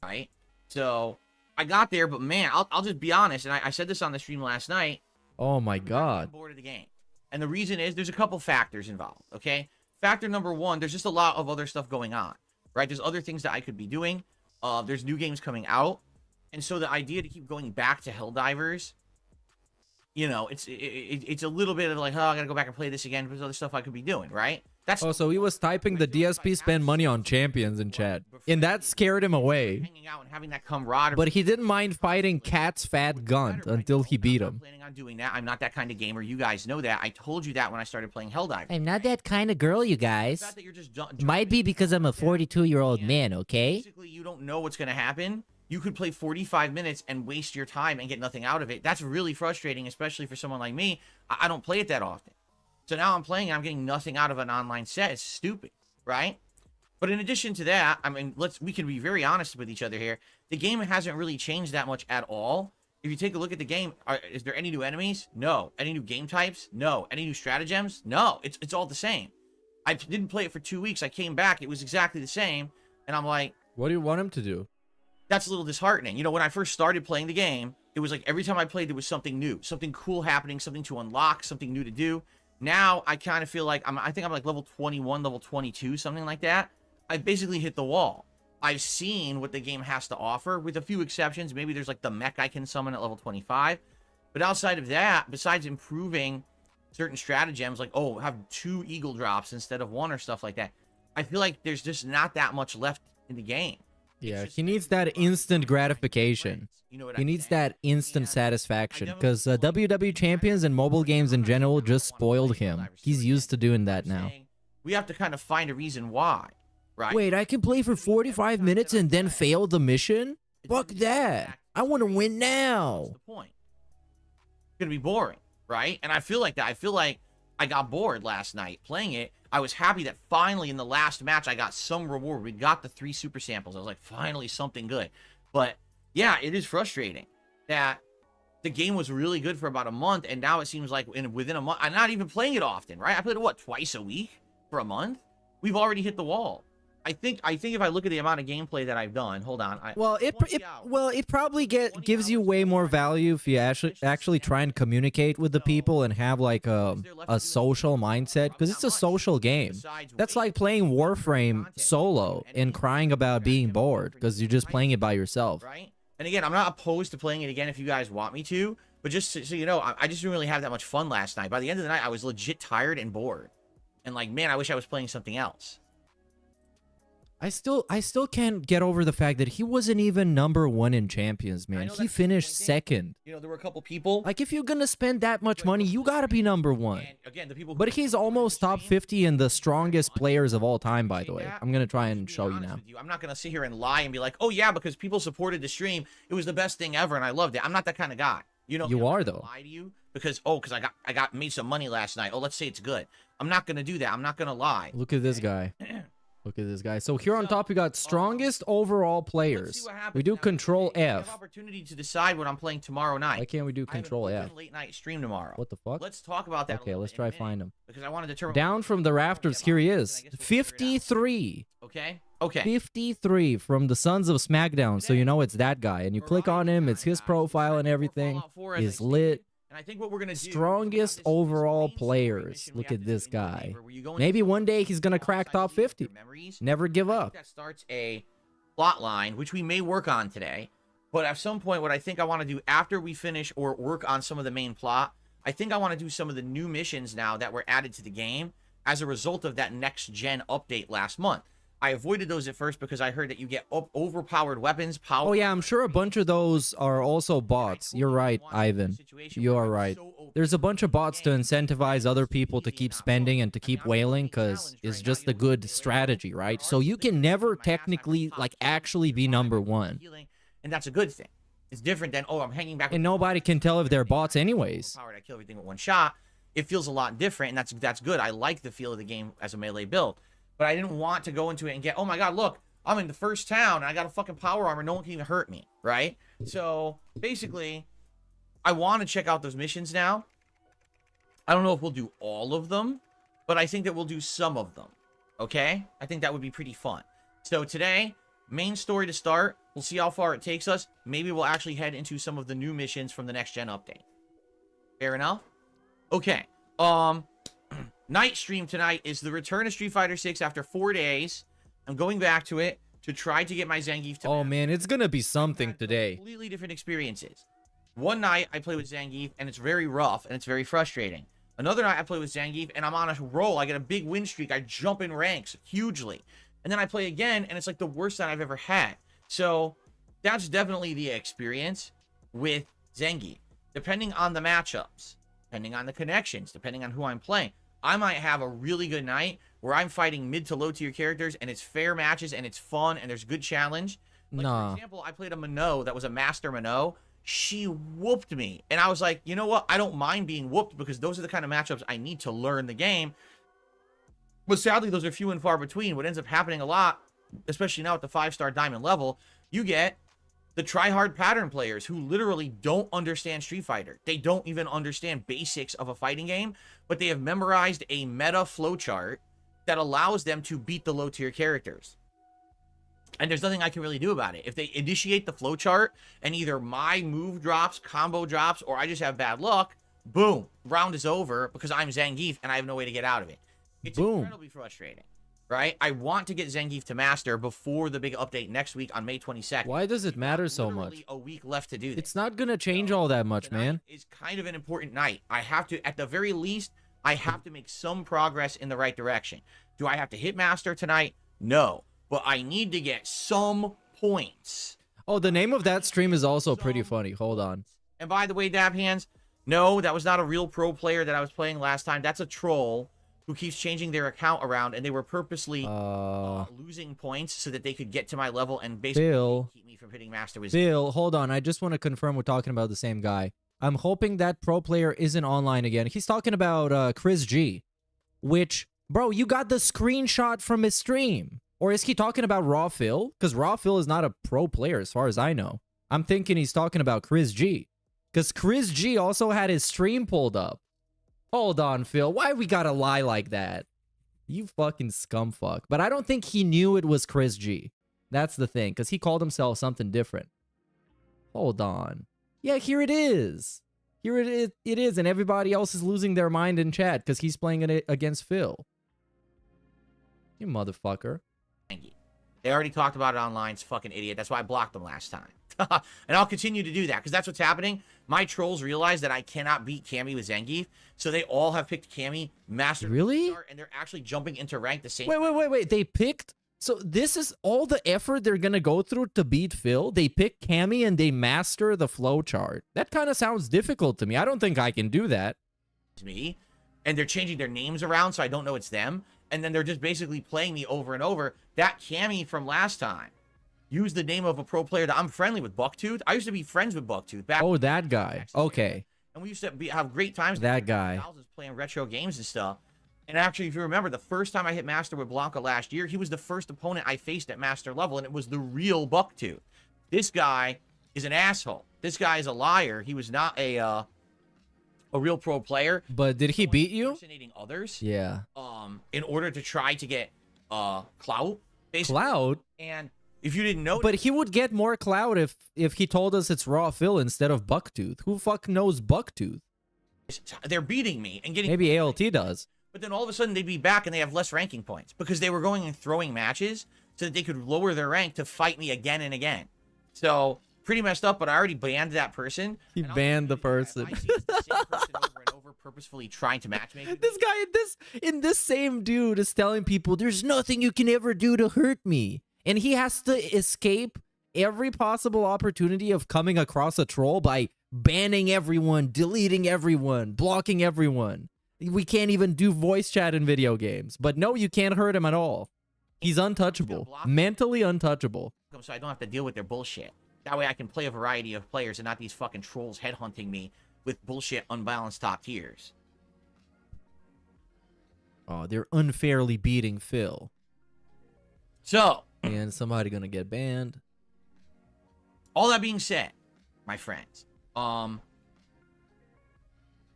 Right? So, I got there, but man, I'll just be honest, and I said this on the stream last night. Oh my god. I'm bored of the game. And the reason is, there's a couple factors involved, okay? Factor number 1, there's just a lot of other stuff going on. Right, there's other things that I could be doing. There's new games coming out, and so the idea to keep going back to Helldivers, you know, it's a little bit of like, oh, I gotta go back and play this again. There's other stuff I could be doing, right? That's Oh, so he was typing the DSP spend money on champions in chat. And that scared him away. hanging out and having that camaraderie. But he didn't mind fighting Cat's fat Gunt until he beat I'm him. not planning on doing that. I'm not that kind of gamer. You guys know that. I told you that when I started playing Helldive. I'm not that kind of girl, you The guys. fact that you're just Might be because I'm a 42-year-old man, okay? Basically, you don't know what's going to happen. You could play 45 minutes and waste your time and get nothing out of it. That's really frustrating, especially for someone like me. I don't play it that often. So now I'm playing and I'm getting nothing out of an online set. It's stupid, right? But in addition to that, I mean, we can be very honest with each other here. The game hasn't really changed that much at all. If you take a look at the game, is there any new enemies? No. Any new game types? No. Any new stratagems? No. It's all the same. I didn't play it for 2 weeks. I came back. It was exactly the same. And I'm like, What do you want him to do? that's a little disheartening. You know, when I first started playing the game, it was like every time I played, there was something new, something cool happening, something to unlock, something new to do. Now I kind of feel like I think I'm like level 21, level 22, something like that. I basically hit the wall. I've seen what the game has to offer, with a few exceptions. Maybe there's like the mech I can summon at level 25. But outside of that, besides improving certain stratagems, like, oh, have 2 eagle drops instead of 1 or stuff like that, I feel like there's just not that much left in the game. Yeah, he needs that instant gratification. He needs that instant satisfaction, because WW champions and mobile games in general just spoiled him. He's used to doing that now. We have to kind of find a reason why, right? Wait, I can play for 45 minutes and then fail the mission? Fuck that. I want to win now. What's the point? It's going to be boring, right? And I feel like that. I feel like I got bored last night playing it. I was happy that finally in the last match I got some reward. We got the 3 super samples. I was like, finally something good. But yeah, it is frustrating that the game was really good for about a month, and now it seems like within a month, I'm not even playing it often, right? I played it, what, twice a week for a month? We've already hit the wall. I think if I look at the amount of gameplay that I've done, hold on. Well, it probably gives you way more value if you actually try and communicate with the people and have like a social mindset, because it's a social game. That's like playing Warframe solo and crying about being bored because you're just playing it by yourself. Right? And again, I'm not opposed to playing it again if you guys want me to, but just so you know, I just didn't really have that much fun last night. By the end of the night, I was legit tired and bored. And like, man, I wish I was playing something else. I still can't get over the fact that he wasn't even #1 in champions, man. He finished second. You know, there were a couple people. Like, if you're gonna spend that much money, you gotta be #1. And again, the people. But he's almost top 50 in the strongest players of all time, by the way. I'm gonna try and show you now. I'm not gonna sit here and lie and be like, oh yeah, because people supported the stream, it was the best thing ever, and I loved it. I'm not that kind of guy. You know, You I'm are, not gonna though. Lie to you because I got made some money last night. Oh, let's say it's good. I'm not gonna do that. I'm not gonna lie. Look at this guy. Look at this guy. So here on top, we got strongest overall players. We do Control I have F. opportunity to decide what I'm playing tomorrow night. Why can't we do I have an Control open F? late night stream tomorrow. What the fuck? Let's talk about that. Okay, let's try find him. Because I want to determine. Down from the rafters, here he is. 53. Okay. Okay. 53 from the Sons of SmackDown. So you know it's that guy. And you click on him, it's his profile and everything. He's lit. And I think what we're gonna do. Strongest overall players. Look at this guy. Maybe one day he's gonna crack top 50. Never give up. That starts a plot line, which we may work on today. But at some point, what I think I want to do after we finish or work on some of the main plot, I think I want to do some of the new missions now that were added to the game as a result of that next gen update last month. I avoided those at first because I heard that you get overpowered weapons. Oh yeah, I'm sure a bunch of those are also bots. You're right, Ivan. You are right. There's a bunch of bots to incentivize other people to keep spending and to keep whaling, because it's just a good strategy, right? So you can never technically, like, actually be #1. And that's a good thing. It's different than, oh, I'm hanging back. And nobody can tell if they're bots anyways. I kill everything with one shot. It feels a lot different, and that's good. I like the feel of the game as a melee build. But I didn't want to go into it and get, oh my god, look, I'm in the first town, and I got a fucking power armor, no one can even hurt me, right? So, basically, I want to check out those missions now. I don't know if we'll do all of them, but I think that we'll do some of them, okay? I think that would be pretty fun. So today, main story to start, we'll see how far it takes us. Maybe we'll actually head into some of the new missions from the next gen update. Fair enough? Okay, night stream tonight is the return of Street Fighter 6 after 4 days. I'm going back to it to try to get my Zangief to Oh man, it's gonna be something today. Completely different experiences. One night I play with Zangief and it's very rough and it's very frustrating. Another night I play with Zangief, and I'm on a roll. I get a big win streak. I jump in ranks hugely. And then I play again, and it's like the worst night I've ever had. So that's definitely the experience with Zangief. Depending on the matchups, depending on the connections, depending on who I'm playing, I might have a really good night where I'm fighting mid to low tier characters, and it's fair matches, and it's fun, and there's good challenge. Like, for example, I played a Minot that was a master Minot. She whooped me. And I was like, you know what? I don't mind being whooped because those are the kind of matchups I need to learn the game. But sadly, those are few and far between. What ends up happening a lot, especially now at the 5-star diamond level, you get the try-hard pattern players who literally don't understand Street Fighter. They don't even understand basics of a fighting game, but they have memorized a meta flowchart that allows them to beat the low-tier characters. And there's nothing I can really do about it. If they initiate the flowchart and either my move drops, combo drops, or I just have bad luck, boom, round is over because I'm Zangief and I have no way to get out of it. It's incredibly frustrating, right? I want to get Zangief to master before the big update next week on May 22nd. Why does it matter so much? Literally a week left to do this. It's not going to change all that much, man. It's kind of an important night. I have to, at the very least, I have to make some progress in the right direction. Do I have to hit master tonight? No. But I need to get some points. Oh, the name of that stream is also pretty funny. Hold on. And by the way, Dab Hands, no, that was not a real pro player that I was playing last time. That's a troll who keeps changing their account around, and they were purposely losing points so that they could get to my level and basically keep me from hitting master with Bill, hold on. I just want to confirm we're talking about the same guy. I'm hoping that pro player isn't online again. He's talking about Chris G, which, bro, you got the screenshot from his stream. Or is he talking about Raw Phil? Because Raw Phil is not a pro player as far as I know. I'm thinking he's talking about Chris G. Because Chris G also had his stream pulled up. Hold on, Phil. Why we gotta lie like that? You fucking scumfuck. But I don't think he knew it was Chris G. That's the thing. Because he called himself something different. Hold on. Yeah, here it is. Here it is. And everybody else is losing their mind in chat because he's playing it against Phil. You motherfucker. They already talked about it online. It's fucking idiot. That's why I blocked them last time. And I'll continue to do that because that's what's happening. My trolls realize that I cannot beat Cammy with Zangief, so they all have picked Cammy master. Really? And they're actually jumping into rank the same. Wait. They picked. So this is all the effort they're gonna go through to beat Phil. They pick Cammy and they master the flowchart. That kind of sounds difficult to me. I don't think I can do that. It's me, and they're changing their names around, so I don't know it's them. And then they're just basically playing me over and over. That Cammy from last time used the name of a pro player that I'm friendly with, Bucktooth. I used to be friends with Bucktooth back. Oh, that guy. Okay. And we used to have great times. That guy. Playing retro games and stuff. And actually, if you remember, the first time I hit Master with Blanca last year, he was the first opponent I faced at Master level, and it was the real Bucktooth. This guy is an asshole. This guy is a liar. He was not a real pro player. But did he beat you? Impersonating others. Yeah. In order to try to get clout. Basically. Clout? And if you didn't know, but he would get more clout if he told us it's Raw Phil instead of Bucktooth. Who fuck knows Bucktooth? They're beating me and getting. Maybe ALT does. But then all of a sudden they'd be back and they have less ranking points because they were going and throwing matches so that they could lower their rank to fight me again and again. So pretty messed up. But I already banned that person. He banned the person. I see it's the same person over and over, purposefully trying to matchmake. This guy in this same dude is telling people there's nothing you can ever do to hurt me. And he has to escape every possible opportunity of coming across a troll by banning everyone, deleting everyone, blocking everyone. We can't even do voice chat in video games. But no, you can't hurt him at all. He's untouchable. Mentally untouchable. So I don't have to deal with their bullshit. That way I can play a variety of players and not these fucking trolls headhunting me with bullshit unbalanced top tiers. Oh, they're unfairly beating Phil. So. And somebody gonna get banned. All that being said, my friends,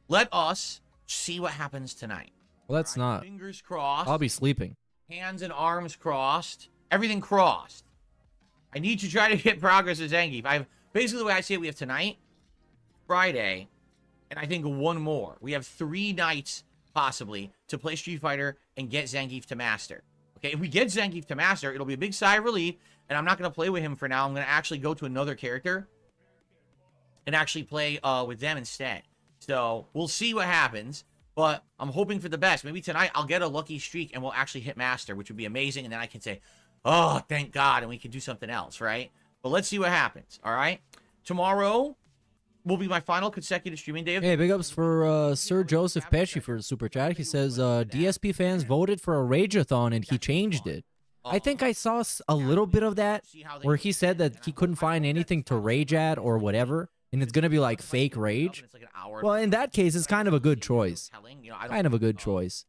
let us see what happens tonight. Let's not. Fingers crossed. I'll be sleeping. Hands and arms crossed. Everything crossed. I need to try to hit progress with Zangief. Basically the way I see it, we have tonight, Friday, and I think one more. We have 3 nights, possibly, to play Street Fighter and get Zangief to master. Okay, if we get Zangief to master, it'll be a big sigh of relief, and I'm not going to play with him for now. I'm going to actually go to another character and actually play with them instead. So, we'll see what happens. But I'm hoping for the best. Maybe tonight I'll get a lucky streak and we'll actually hit master, which would be amazing. And then I can say, oh, thank God, and we can do something else, right? But let's see what happens, all right? Tomorrow will be my final consecutive streaming day. Hey, big ups for Sir Joseph Pesci for the super chat. He says, DSP fans voted for a Rage-a-thon and he changed it. I think I saw a little bit of that where he said that he couldn't find anything to rage at or whatever, and it's going to be like fake rage. Well, in that case, it's kind of a good choice. Kind of a good choice.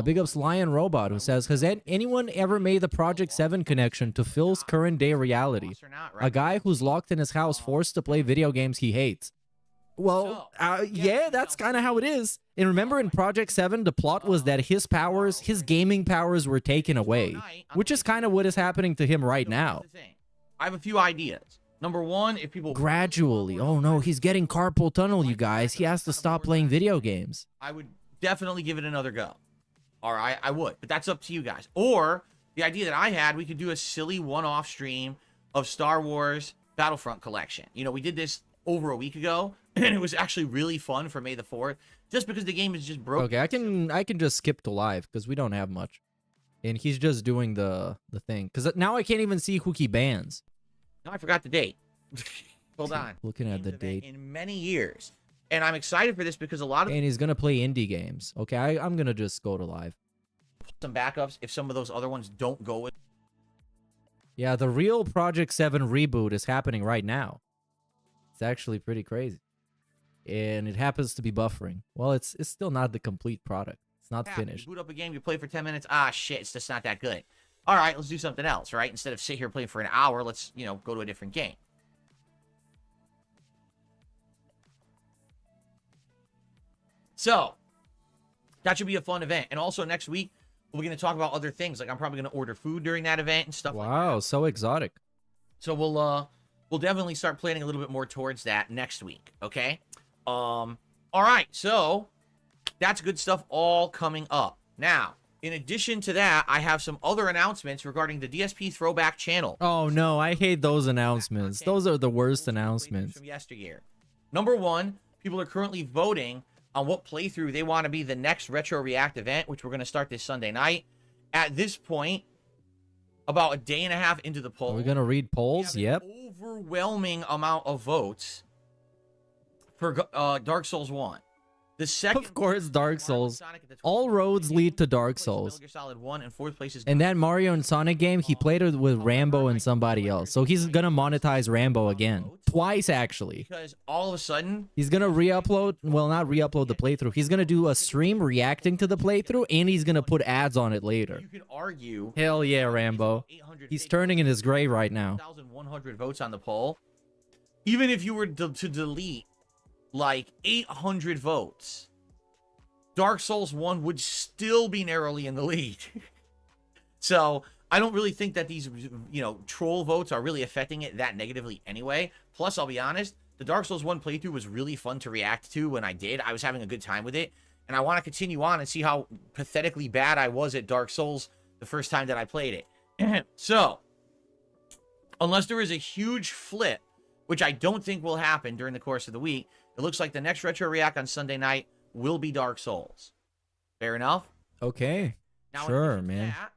Big ups Lion Robot, who says, has anyone ever made the Project 7 connection to Phil's current day reality? A guy who's locked in his house forced to play video games he hates. Well, yeah, that's kind of how it is. And remember in Project 7, the plot was that his powers, his gaming powers were taken away, which is kind of what is happening to him right now. I have a few ideas. Number one, if people... Gradually. Oh no, he's getting carpal tunnel, you guys. He has to stop playing video games. I would definitely give it another go. All right, I would. But that's up to you guys. Or the idea that I had, we could do a silly one-off stream of Star Wars Battlefront Collection. You know, we did this over a week ago, and it was actually really fun for May the 4th, just because the game is just broken. Okay, I can just skip to live because we don't have much. And he's just doing the thing. Because now I can't even see who he bans. No, I forgot the date. Hold on. Looking at the date. In many years. And I'm excited for this because a lot of... And he's going to play indie games. Okay, I'm going to just go to live. Some backups if some of those other ones don't go with... Yeah, the real Project 7 reboot is happening right now. It's actually pretty crazy. And it happens to be buffering. Well, it's still not the complete product. It's not finished. You boot up a game, you play for 10 minutes. Ah, shit, it's just not that good. All right, let's do something else, right? Instead of sit here playing for an hour, let's, you know, go to a different game. So, that should be a fun event. And also next week, we're going to talk about other things. Like, I'm probably going to order food during that event and stuff like that. Wow, so exotic. So we'll definitely start planning a little bit more towards that next week, okay? All right, so that's good stuff all coming up. Now, in addition to that, I have some other announcements regarding the DSP Throwback channel. Oh, no, I hate those announcements. Those are the worst announcements. From yesteryear. Number one, people are currently voting on what playthrough they want to be the next Retro React event, which we're going to start this Sunday night. At this point, about a day and a half into the poll. Are we going to read polls? Yep. Overwhelming amount of votes for Dark Souls 1. The second, of course, Dark Souls. All roads lead to Dark Souls. Solid 1 and fourth place is and that Mario and Sonic game, he played it with Rambo and somebody else. So he's going to monetize Rambo again. Twice, actually. Because all of a sudden... He's going to re-upload... Well, not re-upload the playthrough. He's going to do a stream reacting to the playthrough, and he's going to put ads on it later. You can argue... Hell yeah, Rambo. He's turning in his grave right now. 1,100 votes on the poll. Even if you were to delete like 800 votes, Dark Souls 1 would still be narrowly in the lead. So I don't really think that these, you know, troll votes are really affecting it that negatively anyway. Plus, I'll be honest, the Dark Souls 1 playthrough was really fun to react to when I did. I was having a good time with it. And I want to continue on and see how pathetically bad I was at Dark Souls the first time that I played it. So, unless there is a huge flip, which I don't think will happen during the course of the week, it looks like the next Retro React on Sunday night will be Dark Souls. Fair enough? Okay. Now, sure, man. That,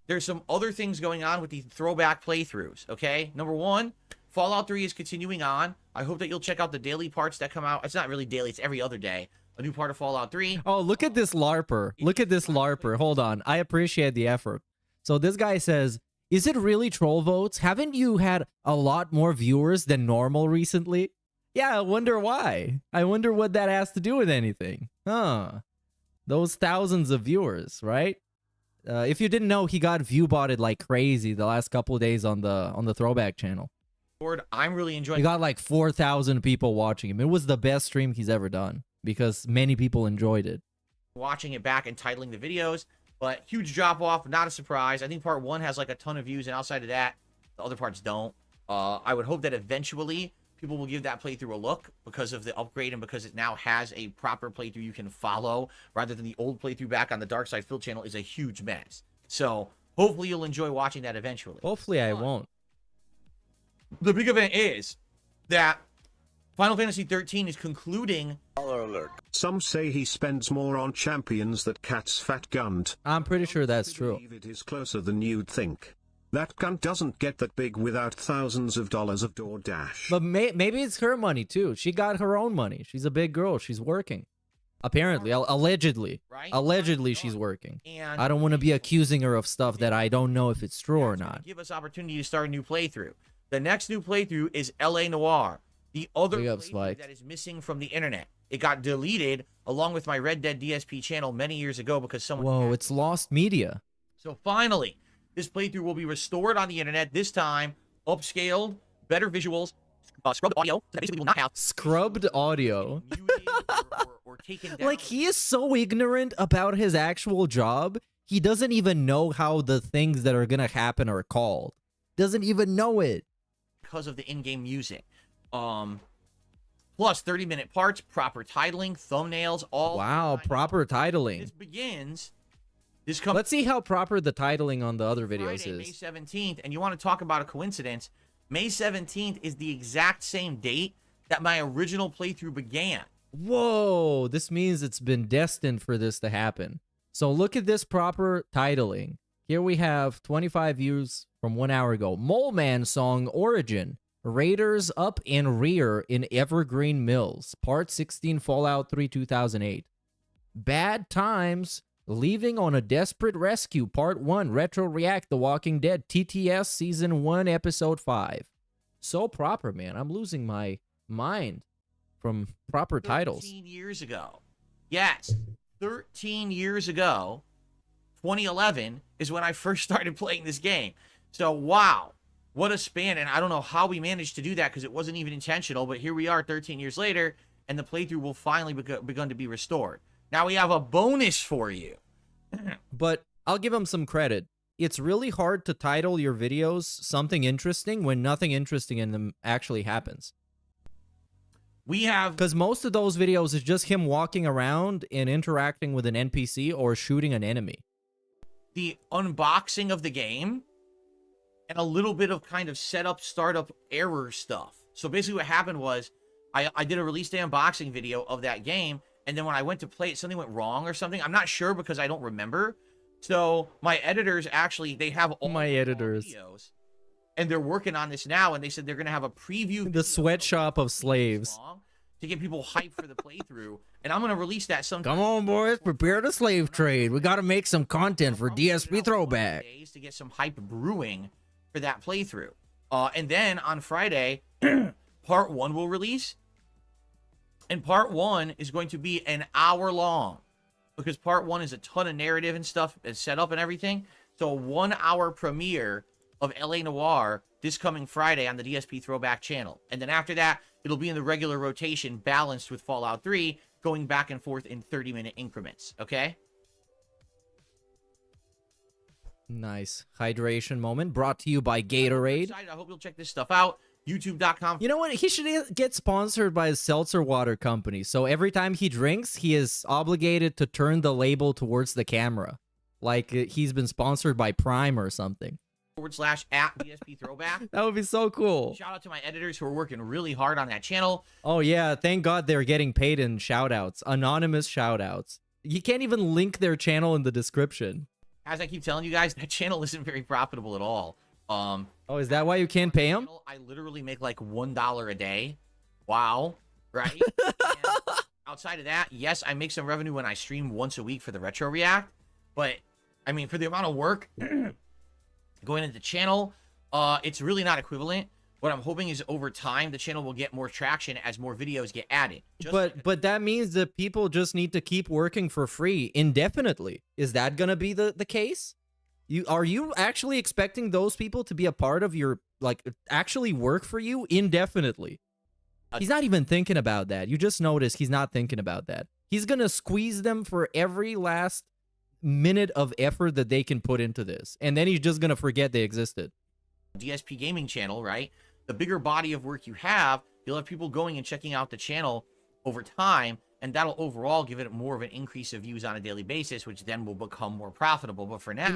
there's some other things going on with the throwback playthroughs, okay? Number one, Fallout 3 is continuing on. I hope that you'll check out the daily parts that come out. It's not really daily, it's every other day. A new part of Fallout 3. Oh, look at this LARPer. Look at this LARPer. Hold on. I appreciate the effort. So this guy says, is it really troll votes? Haven't you had a lot more viewers than normal recently? Yeah, I wonder why. I wonder what that has to do with anything. Huh. Those thousands of viewers, right? If you didn't know, he got view-botted like crazy the last couple of days on the Throwback channel. I'm really enjoying. He got like 4,000 people watching him. It was the best stream he's ever done because many people enjoyed it. Watching it back and titling the videos, but huge drop-off, not a surprise. I think part 1 has like a ton of views, and outside of that, the other parts don't. I would hope that eventually people will give that playthrough a look because of the upgrade and because it now has a proper playthrough you can follow rather than the old playthrough back on the Dark Side Phil channel is a huge mess. So hopefully you'll enjoy watching that eventually. Hopefully I won't. The big event is that Final Fantasy 13 is concluding alert. Some say he spends more on champions than Cat's fat gunt. I'm pretty sure that's I true. believe it is closer than you'd think. That gunt doesn't get that big without thousands of dollars of DoorDash. But maybe it's her money too. She got her own money. She's a big girl. She's working. Apparently, allegedly. Right? Allegedly, she's working. And I don't want to be accusing her of stuff that I don't know if it's true or that's gonna not. give us opportunity to start a new playthrough. The next new playthrough is LA Noire, the other Big up, playthrough Spike. that is missing from the internet. It got deleted along with my Red Dead DSP channel many years ago because someone Whoa, hacked it's lost media. So finally, this playthrough will be restored on the internet, this time upscaled, better visuals, scrubbed audio, so that basically will not have Scrubbed audio. muted or taken down. Like, he is so ignorant about his actual job. He doesn't even know how the things that are gonna happen are called. Doesn't even know it. Because of the in-game music. Plus 30-minute parts, proper titling, thumbnails, all. Wow, proper titling. This begins. This comes Let's see how proper the titling on the other videos Friday, May is. 17th, and you want to talk about a coincidence? May 17th is the exact same date that my original playthrough began. Whoa, this means it's been destined for this to happen. So look at this proper titling. Here we have 25 views from 1 hour ago. Mole Man song Origin. Raiders up and rear in Evergreen Mills. Part 16 Fallout 3 2008. Bad Times. Leaving on a Desperate Rescue Part 1 Retro React The Walking Dead TTS Season 1 Episode 5. So proper, man. I'm losing my mind from proper titles. 13 years ago. Yes, 13 years ago, 2011 is when I first started playing this game. So, wow, what a span. And I don't know how we managed to do that because it wasn't even intentional. But here we are 13 years later, and the playthrough will finally begun to be restored. Now we have a bonus for you. But I'll give him some credit. It's really hard to title your videos something interesting when nothing interesting in them actually happens. We have Because most of those videos is just him walking around and interacting with an NPC or shooting an enemy. the unboxing of the game and a little bit of kind of setup, startup, error stuff. So basically what happened was I did a release day unboxing video of that game, and then when I went to play it, something went wrong or something. I'm not sure because I don't remember. So my editors actually, they have all My editors. videos, and they're working on this now, and they said they're going to have a preview The video sweatshop of slaves. to get people hyped for the playthrough, and I'm going to release that sometime. Come on, boys, prepare the slave trade. We got to make some content for DSP Throwback. Days to get some hype brewing for that playthrough. And then on Friday, part 1 will release. And part 1 is going to be an hour long, because part 1 is a ton of narrative and stuff and setup and everything. So a 1 hour premiere of LA Noire this coming Friday on the DSP Throwback channel. And then after that, it'll be in the regular rotation, balanced with Fallout 3, going back and forth in 30-minute increments. Okay? Nice hydration moment brought to you by Gatorade. Excited. I hope you'll check this stuff out. YouTube.com. You know what? He should get sponsored by a seltzer water company. So every time he drinks, he is obligated to turn the label towards the camera. Like he's been sponsored by Prime or something. / at DSP Throwback. That would be so cool. Shout out to my editors who are working really hard on that channel. Oh, yeah. Thank God they're getting paid in shoutouts. Anonymous shoutouts. You can't even link their channel in the description. As I keep telling you guys, that channel isn't very profitable at all. Oh, is that why you can't pay him? I literally make like $1 a day. Wow. Right? And outside of that, yes, I make some revenue when I stream once a week for the Retro React. But, I mean, for the amount of work going into the channel, it's really not equivalent. What I'm hoping is over time, the channel will get more traction as more videos get added. But that means that people just need to keep working for free indefinitely. Is that going to be the case? Are you actually expecting those people to be a part of your, like, actually work for you indefinitely? He's not even thinking about that. You just notice he's not thinking about that. He's going to squeeze them for every last minute of effort that they can put into this. And then he's just going to forget they existed. DSP gaming channel, right? The bigger body of work you have, you'll have people going and checking out the channel over time, and that'll overall give it more of an increase of views on a daily basis, which then will become more profitable. But for now, You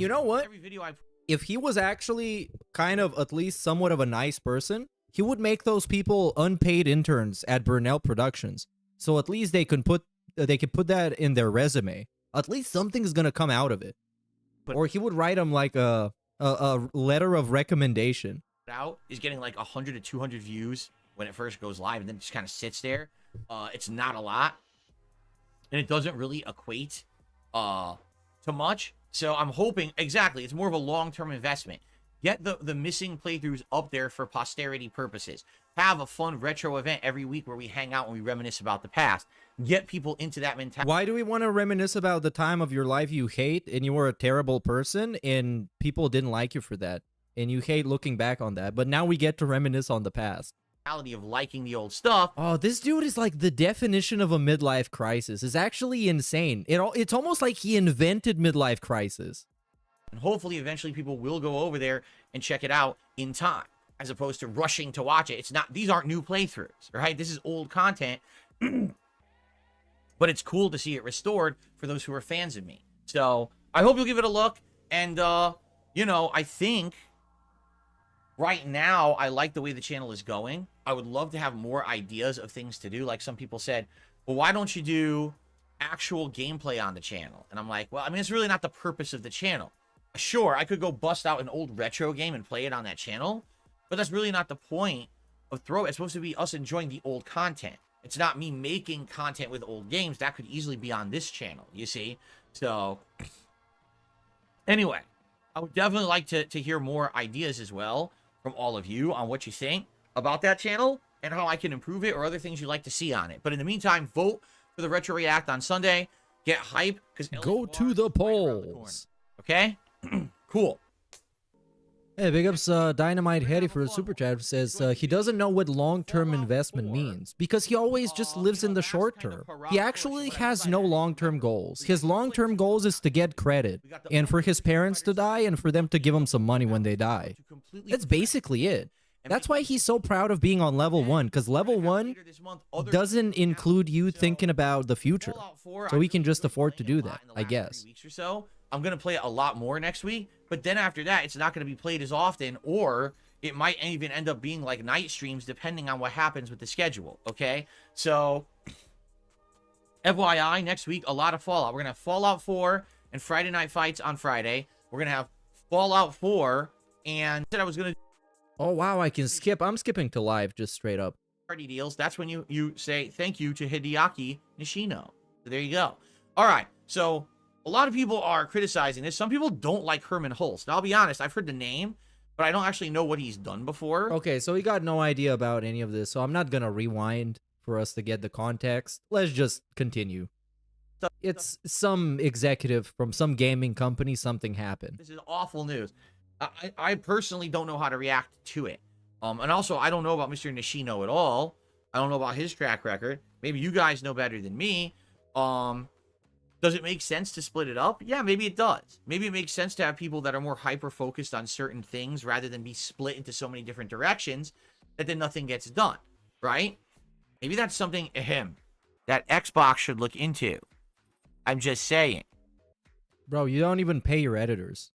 know what? every video I If he was actually kind of at least somewhat of a nice person, he would make those people unpaid interns at Burnell Productions. So at least they can put that in their resume. At least something's gonna come out of it. But- Or he would write them like a letter of recommendation. Out is getting like 100 to 200 views when it first goes live, and then it just kind of sits there. It's not a lot, and it doesn't really equate to much. So I'm hoping, exactly, it's more of a long-term investment. Get the missing playthroughs up there for posterity purposes. Have a fun retro event every week where we hang out and we reminisce about the past. Get people into that mentality. Why do we want to reminisce about the time of your life you hate and you were a terrible person and people didn't like you for that? And you hate looking back on that, but now we get to reminisce on the past. Of liking the old stuff. Oh, this dude is like the definition of a midlife crisis. It's actually insane. It's almost like he invented midlife crisis. And hopefully eventually people will go over there and check it out in time, as opposed to rushing to watch it. These aren't new playthroughs, right? This is old content. But it's cool to see it restored for those who are fans of me. So I hope you'll give it a look. And I think right now I like the way the channel is going. I would love to have more ideas of things to do. Like some people said, well, why don't you do actual gameplay on the channel? And I'm like, well, I mean, it's really not the purpose of the channel. Sure, I could go bust out an old retro game and play it on that channel, but that's really not the point of Throw It. It's supposed to be us enjoying the old content. It's not me making content with old games. That could easily be on this channel, you see? So, anyway, I would definitely like to hear more ideas as well from all of you on what you think about that channel and how I can improve it or other things you'd like to see on it. But in the meantime, vote for the Retro React on Sunday. Get hype, because Go to the polls. Okay? Cool. Hey, big ups Dynamite Hetty for a super chat. Says he doesn't know what long-term investment means because he always just lives in the short term. He actually has no long-term goals. His long-term goals is to get credit and for his parents to die and for them to give him some money when they die. That's basically it. That's why he's so proud of being on level 1, because level 1 doesn't include you thinking about the future. So he can just afford to do that, I guess. I'm going to play it a lot more next week, but then after that, it's not going to be played as often, or it might even end up being like night streams depending on what happens with the schedule, okay? So, FYI, next week, a lot of Fallout. We're going to have Fallout 4 and Friday Night Fights on Friday. We're going to have Fallout 4, and I said I was going to... Oh, wow, I can skip. I'm skipping to live, just straight up. Party deals. That's when you say thank you to Hideaki Nishino. So there you go. All right, so... a lot of people are criticizing this. Some people don't like Herman Hulst. Now, I'll be honest, I've heard the name, but I don't actually know what he's done before. Okay, so we got no idea about any of this, so I'm not gonna rewind for us to get the context. Let's just continue. It's some executive from some gaming company, something happened. This is awful news. I personally don't know how to react to it. And also, I don't know about Mr. Nishino at all. I don't know about his track record. Maybe you guys know better than me. Does it make sense to split it up? Yeah, maybe it does. Maybe it makes sense to have people that are more hyper-focused on certain things rather than be split into so many different directions that then nothing gets done, right? Maybe that's something, that Xbox should look into. I'm just saying. Bro, you don't even pay your editors.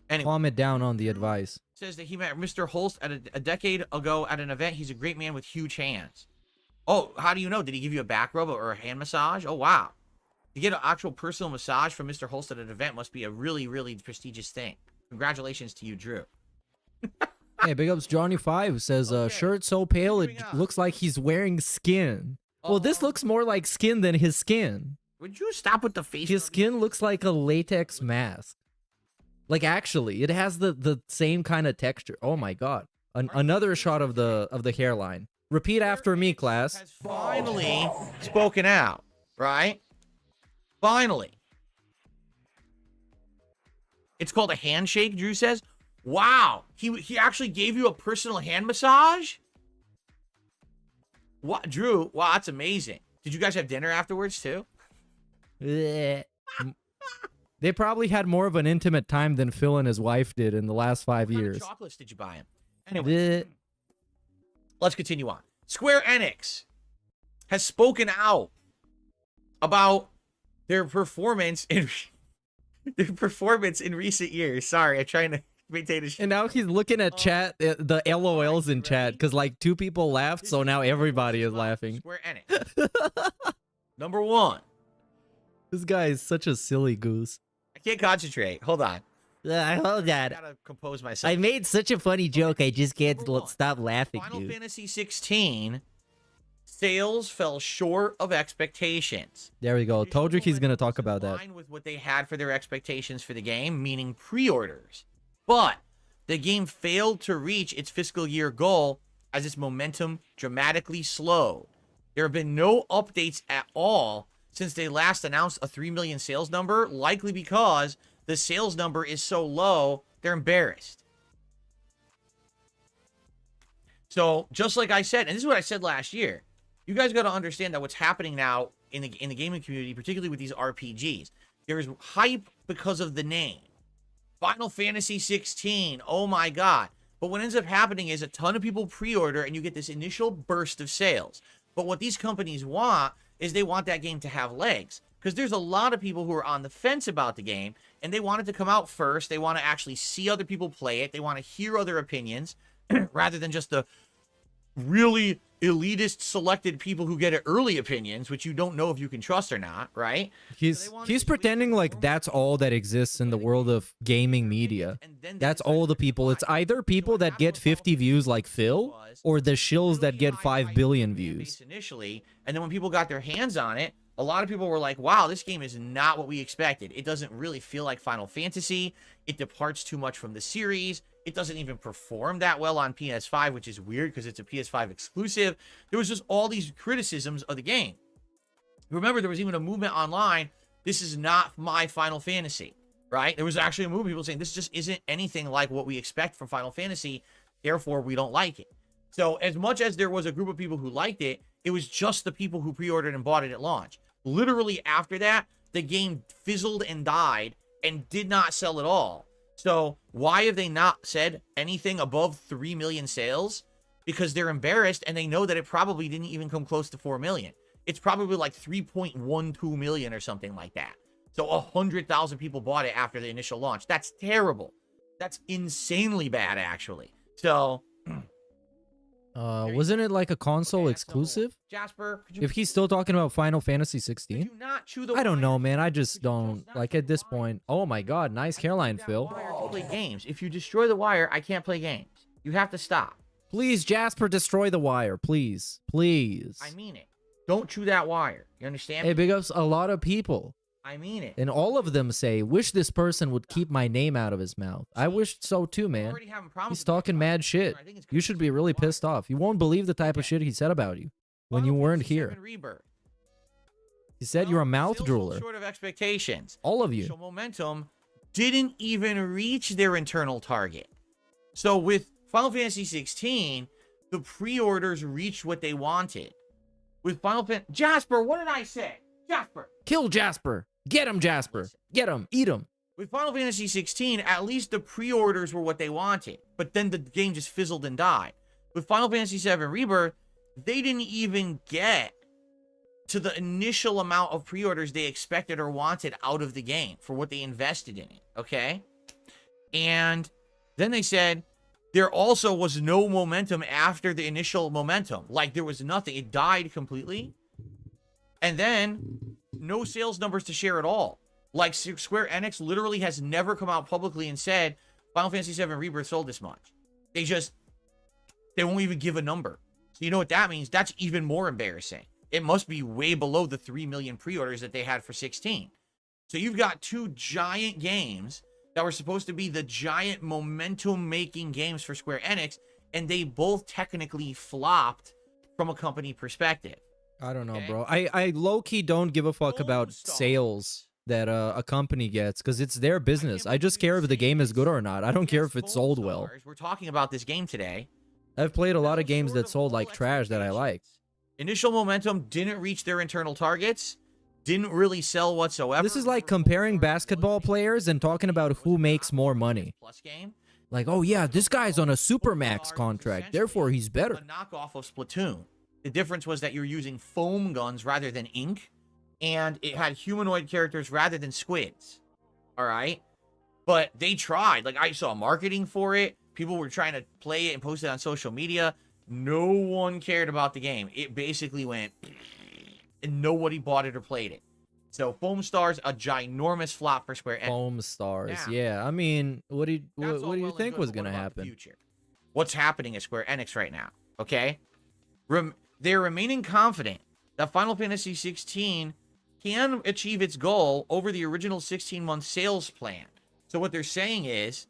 Anyway, Comment down on the advice. says that he met Mr. Hulst at a decade ago at an event. He's a great man with huge hands. Oh, how do you know? Did he give you a back rub or a hand massage? Oh, wow. To get an actual personal massage from Mr. Hulst at an event must be a really, really prestigious thing. Congratulations to you, Drew. Hey, big ups Johnny5 says, shirt so pale it looks like he's wearing skin. Well, this looks more like skin than his skin. Would you stop with the face? His skin looks like a latex mask. Like, actually, it has the same kind of texture. Oh my god. Another shot of the hairline. Repeat after me, class. Has finally spoken out, right? Finally. It's called a handshake, Drew says. Wow. He actually gave you a personal hand massage? What, Drew? Wow, that's amazing. Did you guys have dinner afterwards too? They probably had more of an intimate time than Phil and his wife did in the last 5 years. What kind of chocolates did you buy him? Anyway, let's continue on. Square Enix has spoken out about their performance in recent years. Sorry, I'm trying to maintain a And now he's looking at chat, the LOLs in chat, because like 2 people laughed, so now everybody is laughing. Square Enix. Number 1. This guy is such a silly goose. I can't concentrate. Hold on. Hold I on. gotta compose myself. I made such a funny joke, I just can't Number 1. stop laughing, Final dude. Fantasy 16 sales fell short of expectations. There we go. Told you he's gonna talk In about that. line with what they had for their expectations for the game, meaning pre-orders. But the game failed to reach its fiscal year goal as its momentum dramatically slowed. There have been no updates at all since they last announced a 3 million sales number, likely because the sales number is so low, they're embarrassed. So, just like I said, and this is what I said last year, you guys got to understand that what's happening now in the gaming community, particularly with these RPGs, there is hype because of the name. Final Fantasy 16, oh my god. But what ends up happening is a ton of people pre-order and you get this initial burst of sales. But what these companies want is they want that game to have legs. Because there's a lot of people who are on the fence about the game and they want it to come out first. They want to actually see other people play it. They want to hear other opinions rather than just the really elitist selected people who get early opinions, which you don't know if you can trust or not, right? He's pretending like that's all that exists in the world of gaming media. That's all the people. It's either people that get 50 views like Phil, or the shills that get 5 billion views. Initially, and then when people got their hands on it, a lot of people were like, wow, this game is not what we expected. It doesn't really feel like Final Fantasy. It departs too much from the series. It doesn't even perform that well on PS5, which is weird because it's a PS5 exclusive. There was just all these criticisms of the game. Remember, there was even a movement online, this is not my Final Fantasy, right? There was actually a movement of people saying this just isn't anything like what we expect from Final Fantasy, therefore we don't like it. So as much as there was a group of people who liked it, it was just the people who pre-ordered and bought it at launch. Literally after that, the game fizzled and died and did not sell at all. So why have they not said anything above 3 million sales? Because they're embarrassed and they know that it probably didn't even come close to 4 million. It's probably like 3.12 million or something like that. So 100,000 people bought it after the initial launch. That's terrible. That's insanely bad, actually. So Wasn't it like a console exclusive? Jasper, If he's still talking about Final Fantasy 16? I don't know, man. I just don't. Like, at this point. Oh my god, nice hairline, Phil. play games. If you destroy the wire, I can't play games. You have to stop. Please, Jasper, destroy the wire. Please. Please. I mean it. Don't chew that wire. You understand? Hey, big ups a lot of people. I mean it. And all of them say, wish this person would keep my name out of his mouth. I wish so too, man. He's talking mad shit. You should be really pissed off. You won't believe the type of shit he said about you when you weren't here. He said you're a mouth drooler. Short of expectations. All of you. Initial momentum didn't even reach their internal target. So with Final Fantasy 16, the pre-orders reached what they wanted. With Final Fantasy... Jasper, what did I say? Jasper! Kill Jasper! Get him, Jasper! Get him! Eat him! With Final Fantasy 16, at least the pre-orders were what they wanted. But then the game just fizzled and died. With Final Fantasy 7 Rebirth, they didn't even get to the initial amount of pre-orders they expected or wanted out of the game for what they invested in it, okay? And then they said there also was no momentum after the initial momentum. Like, there was nothing. It died completely. And then no sales numbers to share at all. Like, Square Enix literally has never come out publicly and said Final Fantasy 7 Rebirth sold this much. They won't even give a number. So you know what that means? That's even more embarrassing. It must be way below the 3 million pre-orders that they had for 16. So you've got two giant games that were supposed to be the giant momentum-making games for Square Enix, and they both technically flopped from a company perspective. I don't know, bro. I low-key don't give a fuck about sales that a company gets, because it's their business. I just care if the game is good or not. I don't care if it sold well. We're talking about this game today. I've played a lot of games that sold like trash that I liked. Initial momentum didn't reach their internal targets, didn't really sell whatsoever. This is like comparing basketball players and talking about who makes more money. Like, oh yeah, this guy's on a Supermax contract, therefore he's better. A knockoff of Splatoon. The difference was that you're using foam guns rather than ink, and it had humanoid characters rather than squids. All right? But they tried. Like, I saw marketing for it. People were trying to play it and post it on social media. No one cared about the game. It basically went, and nobody bought it or played it. So Foam Stars, a ginormous flop for Square Enix. Foam Stars. Yeah. Yeah. I mean, what do you That's all what do you well and think good, was but what gonna about the happen? future? What's happening at Square Enix right now? Okay, they're remaining confident that Final Fantasy 16 can achieve its goal over the original 16-month sales plan. So what they're saying is,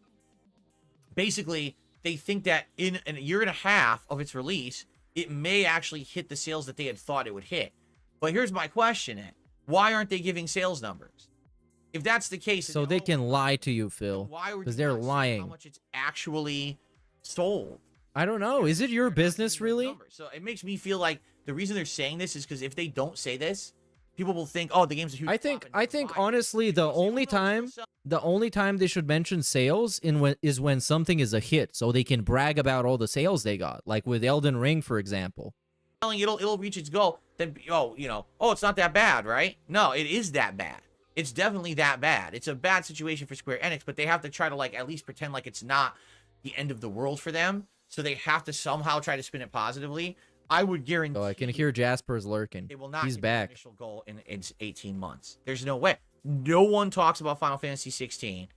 basically, they think that in a year and a half of its release, it may actually hit the sales that they had thought it would hit. But here's my question: why aren't they giving sales numbers? If that's the case, So they can lie to you, Phil, why would because you they're not say lying. how much it's actually sold? I don't know. Is it your business, really? So it makes me feel like the reason they're saying this is because if they don't say this, people will think, oh, the game's a huge I flop think and never buy it. honestly, If the they say, only "Oh, no, it's gonna time sell," the only time they should mention sales is when something is a hit, so they can brag about all the sales they got, like with Elden Ring, for example. it'll reach its goal, then it's not that bad, right? No, it is that bad. It's definitely that bad. It's a bad situation for Square Enix, but they have to try to like at least pretend like it's not the end of the world for them. So they have to somehow try to spin it positively. I would guarantee. So I can hear Jasper's lurking. They will not He's hit their back. initial goal in 18 months. There's no way. No one talks about Final Fantasy 16.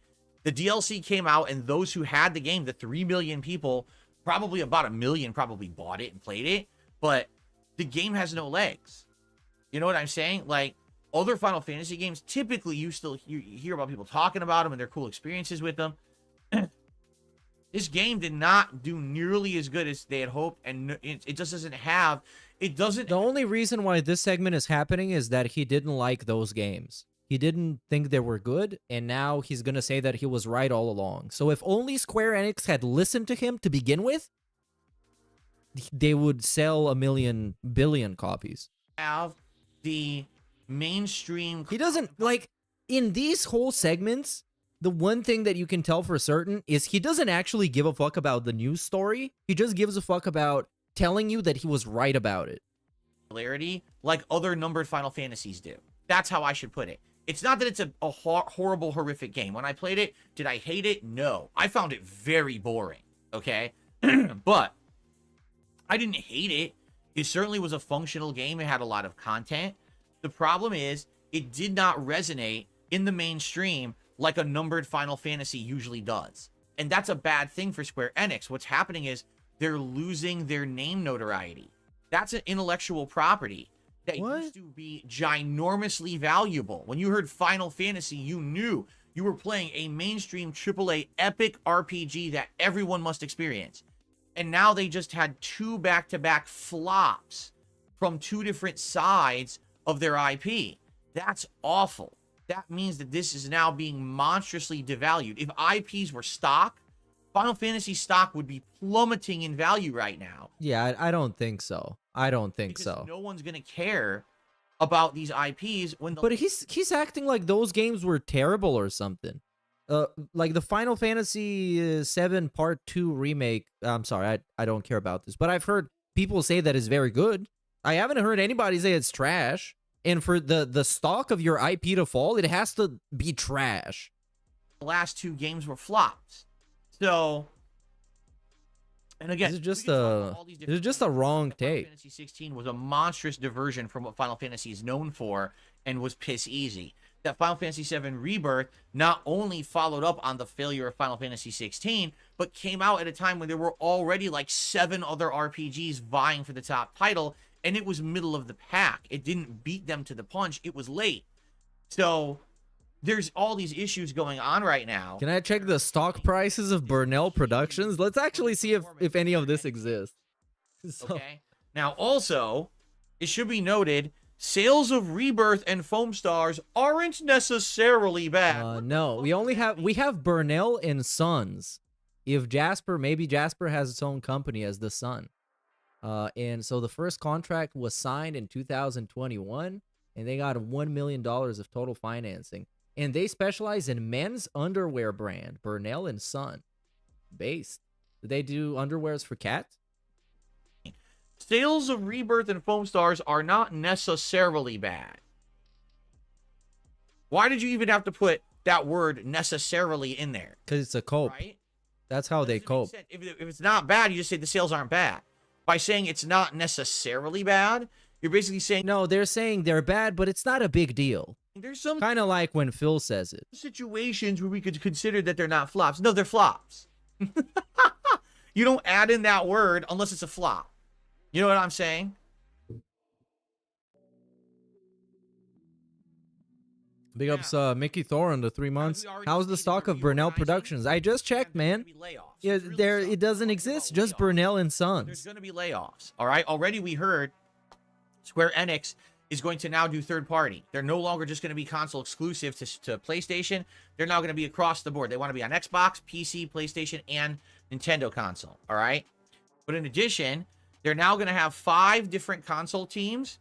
The DLC came out, and those who had the game, the 3 million people, probably about 1 million probably bought it and played it, but the game has no legs. You know what I'm saying? Like, other Final Fantasy games, typically you hear about people talking about them and their cool experiences with them. This game did not do nearly as good as they had hoped, and it just doesn't have... It doesn't... The only reason why this segment is happening is that he didn't like those games. He didn't think they were good, and now he's going to say that he was right all along. So if only Square Enix had listened to him to begin with, they would sell 1 billion copies. have the mainstream... He doesn't, like, in these whole segments, the one thing that you can tell for certain is he doesn't actually give a fuck about the news story. He just gives a fuck about telling you that he was right about it. Popularity like other numbered Final Fantasies do. That's how I should put it. It's not that it's a horrible, horrific game. When I played it, did I hate it? No. I found it very boring, okay? But I didn't hate it. It certainly was a functional game. It had a lot of content. The problem is it did not resonate in the mainstream like a numbered Final Fantasy usually does. And that's a bad thing for Square Enix. What's happening is they're losing their name notoriety. That's an intellectual property that used to be ginormously valuable. When you heard Final Fantasy, you knew you were playing a mainstream AAA epic RPG that everyone must experience. And now they just had 2 back-to-back flops from 2 different sides of their IP. That's awful. That means that this is now being monstrously devalued. If IPs were stock, Final Fantasy stock would be plummeting in value right now. Yeah, I don't think so. I don't think Because so. no one's going to care about these IPs when the... But he's acting like those games were terrible or something. Like the Final Fantasy 7 Part 2 remake. I'm sorry, I don't care about this, but I've heard people say that it's very good. I haven't heard anybody say it's trash. And for the stock of your IP to fall, it has to be trash. The last 2 games were flops. So, and again, This is just a wrong Final take. Fantasy 16 was a monstrous diversion from what Final Fantasy is known for and was piss easy. That Final Fantasy 7 Rebirth not only followed up on the failure of Final Fantasy 16, but came out at a time when there were already like 7 other RPGs vying for the top title, and it was middle of the pack. It didn't beat them to the punch. It was late. So there's all these issues going on right now. Can I check the stock prices of Burnell Productions? Let's actually see if any of this exists. So, Okay. Now, also, it should be noted, sales of Rebirth and Foam Stars aren't necessarily bad. no, we have Burnell and Sons. If maybe Jasper has its own company as the Sun. And so the first contract was signed in 2021, and they got $1 million of total financing. And they specialize in men's underwear brand, Burnell and Son. Based. Do they do underwears for cats? Sales of Rebirth and Foam Stars are not necessarily bad. Why did you even have to put that word necessarily in there. Because it's a cope. Right? That's how they Doesn't make cope. sense. If it's not bad, you just say the sales aren't bad. By saying it's not necessarily bad, you're basically saying No, they're saying they're bad, but it's not a big deal. there's some Kind of like when Phil says it. situations where we could consider that they're not flops. No, they're flops. You don't add in that word unless it's a flop. You know what I'm saying? Big ups, Mickey Thor on the 3 months. How's the stock of Burnell Productions? I just checked, man. Yeah, there it doesn't exist. Just Burnell and There's Sons. going to be layoffs. All right. Already we heard Square Enix is going to now do third party. They're no longer just going to be console exclusive to PlayStation. They're now going to be across the board. They want to be on Xbox, PC, PlayStation, and Nintendo console. All right. But in addition, they're now going to have 5 different console teams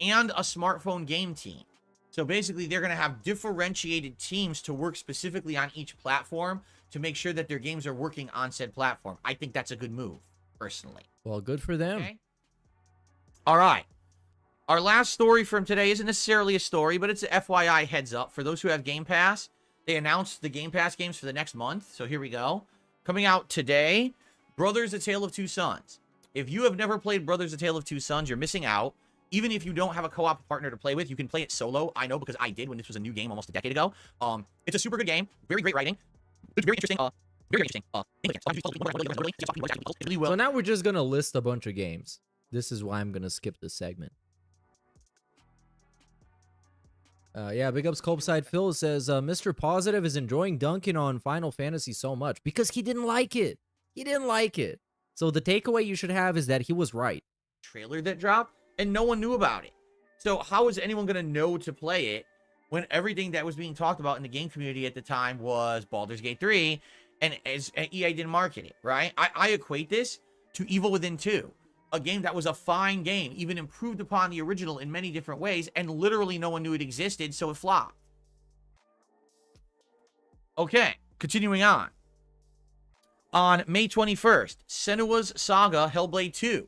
and a smartphone game team. So basically, they're going to have differentiated teams to work specifically on each platform to make sure that their games are working on said platform. I think that's a good move, personally. Well, good for them. Okay. All right. Our last story from today isn't necessarily a story, but it's a FYI heads up. For those who have Game Pass, they announced the Game Pass games for the next month. So here we go. Coming out today, Brothers: A Tale of Two Sons. If you have never played Brothers: A Tale of Two Sons, you're missing out. Even if you don't have a co-op partner to play with, you can play it solo. I know because I did when this was a new game almost a decade ago. It's a super good game. Very great writing. It's very interesting. Very interesting. So now we're just gonna list a bunch of games. This is why I'm gonna skip this segment. Yeah, big ups Colpside Phil says, Mr. Positive is enjoying dunking on Final Fantasy so much because he didn't like it. He didn't like it. So the takeaway you should have is that he was right. Trailer that dropped and no one knew about it. So how is anyone going to know to play it when everything that was being talked about in the game community at the time was Baldur's Gate 3 and EA didn't market it, right? I equate this to Evil Within 2, a game that was a fine game, even improved upon the original in many different ways, and literally no one knew it existed, so it flopped. Okay, continuing on. On May 21st, Senua's Saga Hellblade 2.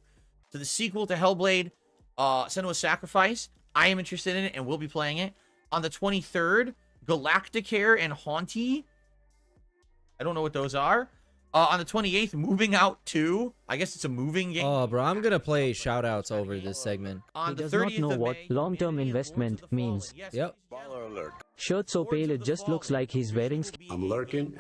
So the sequel to Hellblade, Senua's Sacrifice. I am interested in it and will be playing it. On the 23rd, Galacticare and Haunty. I don't know what those are. On the 28th, Moving Out 2. I guess it's a moving game. Oh, bro, I'm gonna play shoutouts over this segment. On the He does not 30th know of what May, long-term Alien investment Lords of the Fallen. means. Yes, Yep. Baller alert. Shirt so pale it just looks like he's wearing. I'm lurking.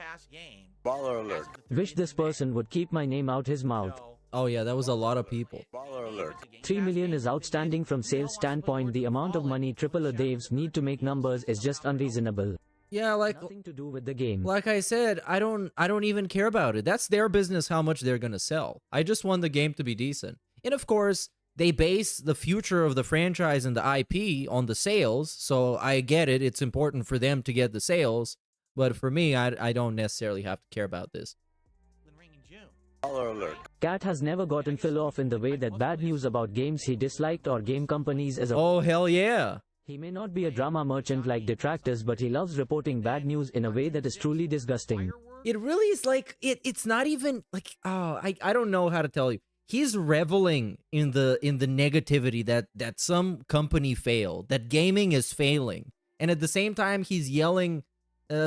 Baller alert. Wish this person would keep my name out his mouth. Oh yeah, that was a lot of people. Baller alert. 3 million is outstanding from sales standpoint. The amount of money triple A devs need to make numbers is just unreasonable. Yeah, like Nothing to do with the game. Like I said, I don't even care about it. That's their business how much they're gonna sell. I just want the game to be decent. And of course, they base the future of the franchise and the IP on the sales, so I get it. It's important for them to get the sales, but for me, I don't necessarily have to care about this. Baller alert. Cat has never gotten Phil off in the way that bad news about games he disliked or game companies as a Oh, hell yeah. He may not be a drama merchant like detractors, but he loves reporting bad news in a way that is truly disgusting. It really is like it's not even like I don't know how to tell you. He's reveling in the negativity that some company failed, that gaming is failing. And at the same time he's yelling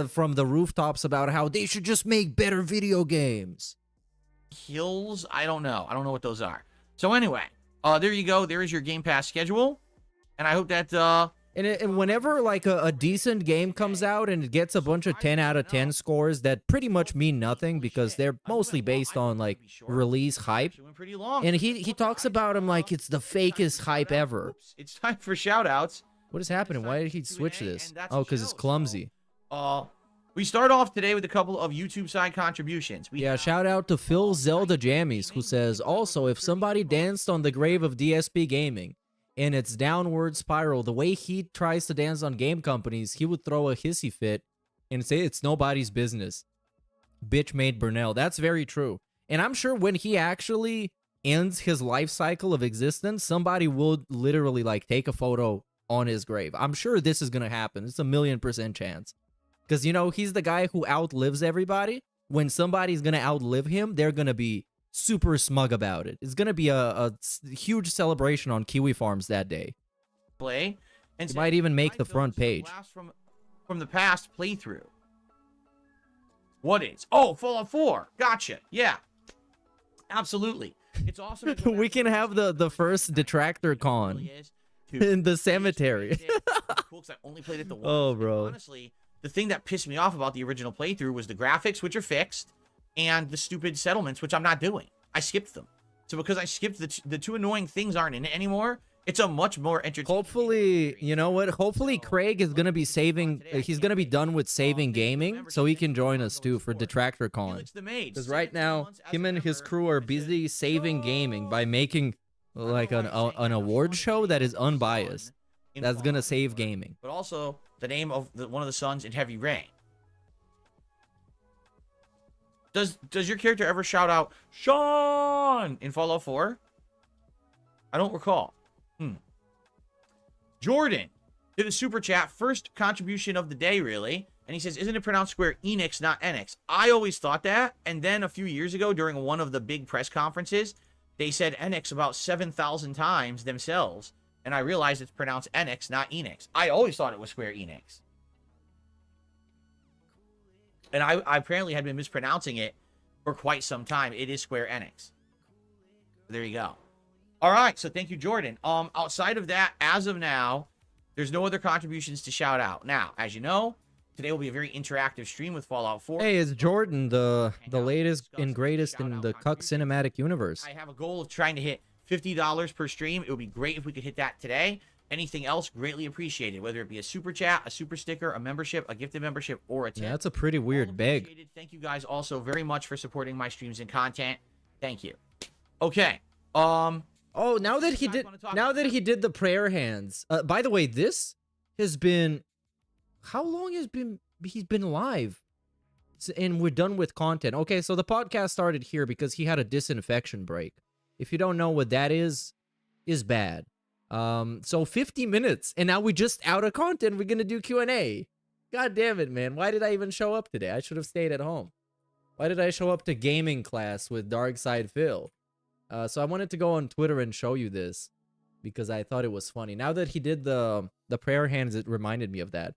from the rooftops about how they should just make better video games. Kills? I don't know. I don't know what those are. So anyway, there you go. There is your Game Pass schedule. And I hope that and whenever like a decent game comes out and it gets a bunch of 10 out of 10 scores that pretty much mean nothing because they're mostly based on like release hype. And he talks about him like it's the fakest hype ever. It's time for shoutouts. What is happening? Why did he switch this? Oh, because it's clumsy. We start off today with a couple of YouTube side contributions. Yeah, shout out to Phil Zelda Jammies, who says, also, if somebody danced on the grave of DSP Gaming in its downward spiral, the way he tries to dance on game companies, he would throw a hissy fit and say it's nobody's business. Bitch made Burnell. That's very true. And I'm sure when he actually ends his life cycle of existence, somebody will literally like take a photo on his grave. I'm sure this is going to happen. It's a 1,000,000% chance. Because, you know, he's the guy who outlives everybody. When somebody's going to outlive him, they're going to be super smug about it. It's going to be a huge celebration on Kiwi Farms that day. Play. And it might even make the front page. from the past playthrough. What is? Oh, Fallout 4. Gotcha. Yeah. Absolutely. It's awesome. to go back We to can have the first detractor con really is to in the experience cemetery. it. It's cool 'cause I only played it the once. Oh, And bro. honestly, the thing that pissed me off about the original playthrough was the graphics, which are fixed, and the stupid settlements, which I'm not doing. I skipped them. So because I skipped the two annoying things aren't in it anymore, it's a much more entertaining. Hopefully, you know what? Hopefully Craig is going to be saving, he's going to be done with saving gaming, so he can join us too for Detractor Con. Felix the Maid, Because right now, him and his crew are busy saving gaming by making like an award show that is unbiased. That's going to save gaming. But also the name of one of the sons in Heavy Rain. Does your character ever shout out Sean in Fallout 4? I don't recall. Jordan did a super chat, first contribution of the day, really. And he says, isn't it pronounced Square Enix, not Enix? I always thought that. And then a few years ago, during one of the big press conferences, they said Enix about 7,000 times themselves. And I realized it's pronounced Enix, not Enix. I always thought it was Square Enix. And I apparently had been mispronouncing it for quite some time. It is Square Enix. There you go. All right, so thank you, Jordan. Outside of that, as of now, there's no other contributions to shout out. Now, as you know, today will be a very interactive stream with Fallout 4. Hey, it's Jordan, the latest and greatest in the Cuck cinematic universe. I have a goal of trying to hit $50 per stream. It would be great if we could hit that today. Anything else, greatly appreciated, whether it be a super chat, a super sticker, a membership, a gifted membership, or a tip. Yeah, that's a pretty weird beg. Thank you guys also very much for supporting my streams and content. Thank you. Okay. Oh, now that he did the prayer hands. By the way, this has been, how long he's been live? And we're done with content. Okay, so the podcast started here because he had a disinfection break. If you don't know what that is bad. So 50 minutes, and now we're just out of content. We're gonna do Q&A. God damn it, man. Why did I even show up today? I should have stayed at home. Why did I show up to gaming class with Darkside Phil? So I wanted to go on Twitter and show you this because I thought it was funny. Now that he did the prayer hands, it reminded me of that.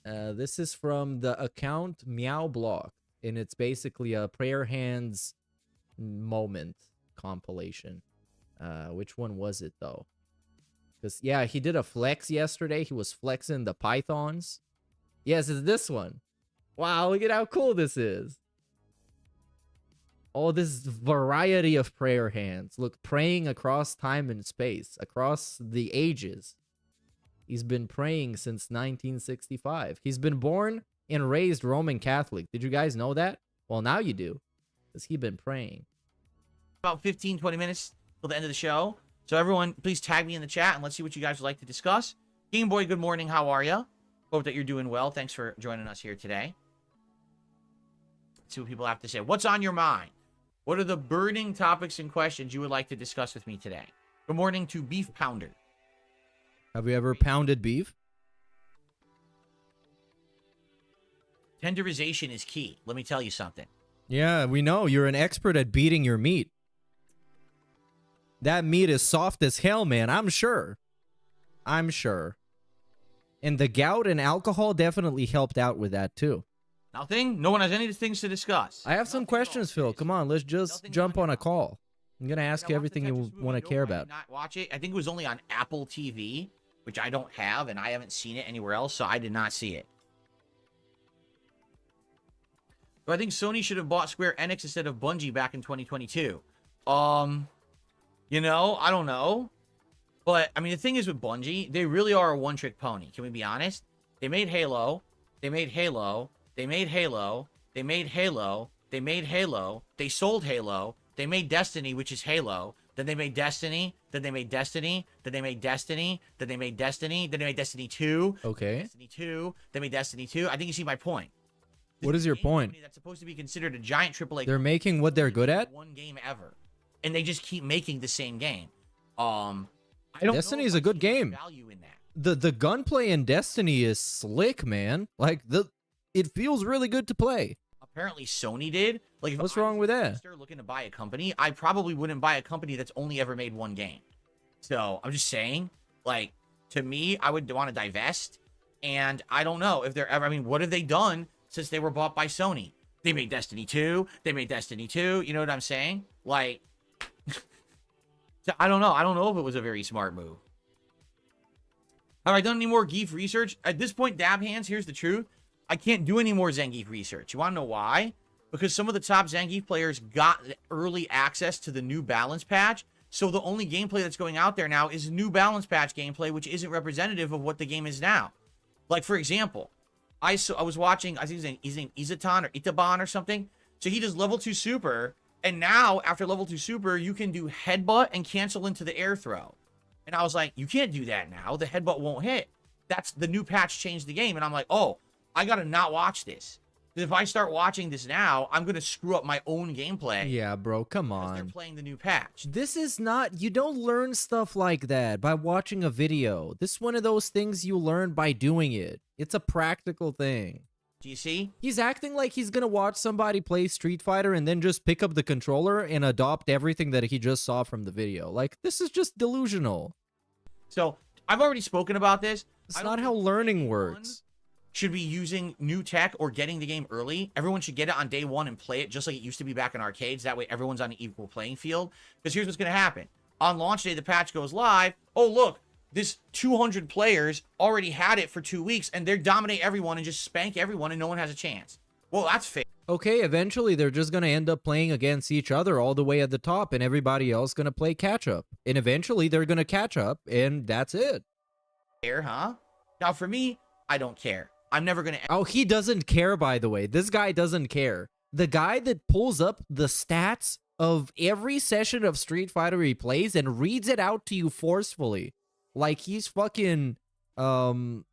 This is from the account Meow Block, and it's basically a prayer hands moment compilation. Which one was it though? Because yeah, he did a flex yesterday. He was flexing the pythons. Yes, it's this one. Wow, look at how cool this is. Oh, this variety of prayer hands. Look, praying across time and space, across the ages. He's been praying since 1965. He's been born and raised Roman Catholic. Did you guys know that? Well, now you do, because he's been praying. About 15, 20 minutes till the end of the show. So everyone, please tag me in the chat and let's see what you guys would like to discuss. Game Boy, good morning. How are you? Hope that you're doing well. Thanks for joining us here today. Let's see what people have to say. What's on your mind? What are the burning topics and questions you would like to discuss with me today? Good morning to Beef Pounder. Have you ever pounded beef? Tenderization is key. Let me tell you something. Yeah, we know. You're an expert at beating your meat. That meat is soft as hell, man. I'm sure. I'm sure. And the gout and alcohol definitely helped out with that, too. Nothing? No one has any things to discuss. I have some questions, Phil. Come on, let's just jump on a call. I'm going to ask you everything you want to care about. Not watch it. I think it was only on Apple TV, which I don't have, and I haven't seen it anywhere else, so I did not see it. But I think Sony should have bought Square Enix instead of Bungie back in 2022. You know, I don't know. But, I mean, the thing is with Bungie, they really are a one-trick pony. Can we be honest? They made Halo. They made Halo. They made Halo. They made Halo. They made Halo. They sold Halo. They made Destiny, which is Halo. Then they made Destiny. Then they made Destiny. Then they made Destiny. Then they made Destiny. Then they made Destiny 2. Okay. Destiny 2. They made Destiny 2. I think you see my point. What is your point? That's supposed to be considered a giant AAA. They're making what they're good at? One game ever. And they just keep making the same game. I don't Destiny know is if a I good see game. Value in that. The gunplay in Destiny is slick, man. Like it feels really good to play. Apparently Sony did. Like, if What's I wrong was with an that? investor looking to buy a company, I probably wouldn't buy a company that's only ever made one game. So I'm just saying, like, to me, I would want to divest. And I don't know if they're ever, I mean, what have they done since they were bought by Sony? They made Destiny 2. They made Destiny 2. You know what I'm saying? Like, I don't know. I don't know if it was a very smart move. Have I done any more Geef research? At this point, Dab Hands, here's the truth. I can't do any more Zangief research. You want to know why? Because some of the top Zangief players got early access to the new balance patch. So the only gameplay that's going out there now is new balance patch gameplay, which isn't representative of what the game is now. Like, for example, I was watching, I think his name Izatan or Itaban or something. So he does level 2 super. And now, after level 2 super, you can do headbutt and cancel into the air throw. And I was like, you can't do that now. The headbutt won't hit. That's the new patch changed the game. And I'm like, oh, I got to not watch this. Because if I start watching this now, I'm going to screw up my own gameplay. Yeah, bro, come Because they're on. playing the new patch. This is not, you don't learn stuff like that by watching a video. This is one of those things you learn by doing it. It's a practical thing. Do you see? He's acting like he's gonna watch somebody play Street Fighter and then just pick up the controller and adopt everything that he just saw from the video. Like, this is just delusional. So, I've already spoken about this. It's not how learning anyone works. should be using new tech or getting the game early. Everyone should get it on day one and play it just like it used to be back in arcades. That way everyone's on an equal playing field. Because here's what's going to happen. On launch day, the patch goes live. Oh, look, this 200 players already had it for 2 weeks, and they dominate everyone and just spank everyone, and no one has a chance. Well, that's fair. Okay, eventually they're just gonna end up playing against each other all the way at the top, and everybody else gonna play catch up. And eventually they're gonna catch up, and that's it. Huh? Now, for me, I don't care. I'm never going to... Oh, he doesn't care, by the way. This guy doesn't care. The guy that pulls up the stats of every session of Street Fighter he plays and reads it out to you forcefully. Like he's fucking, Ted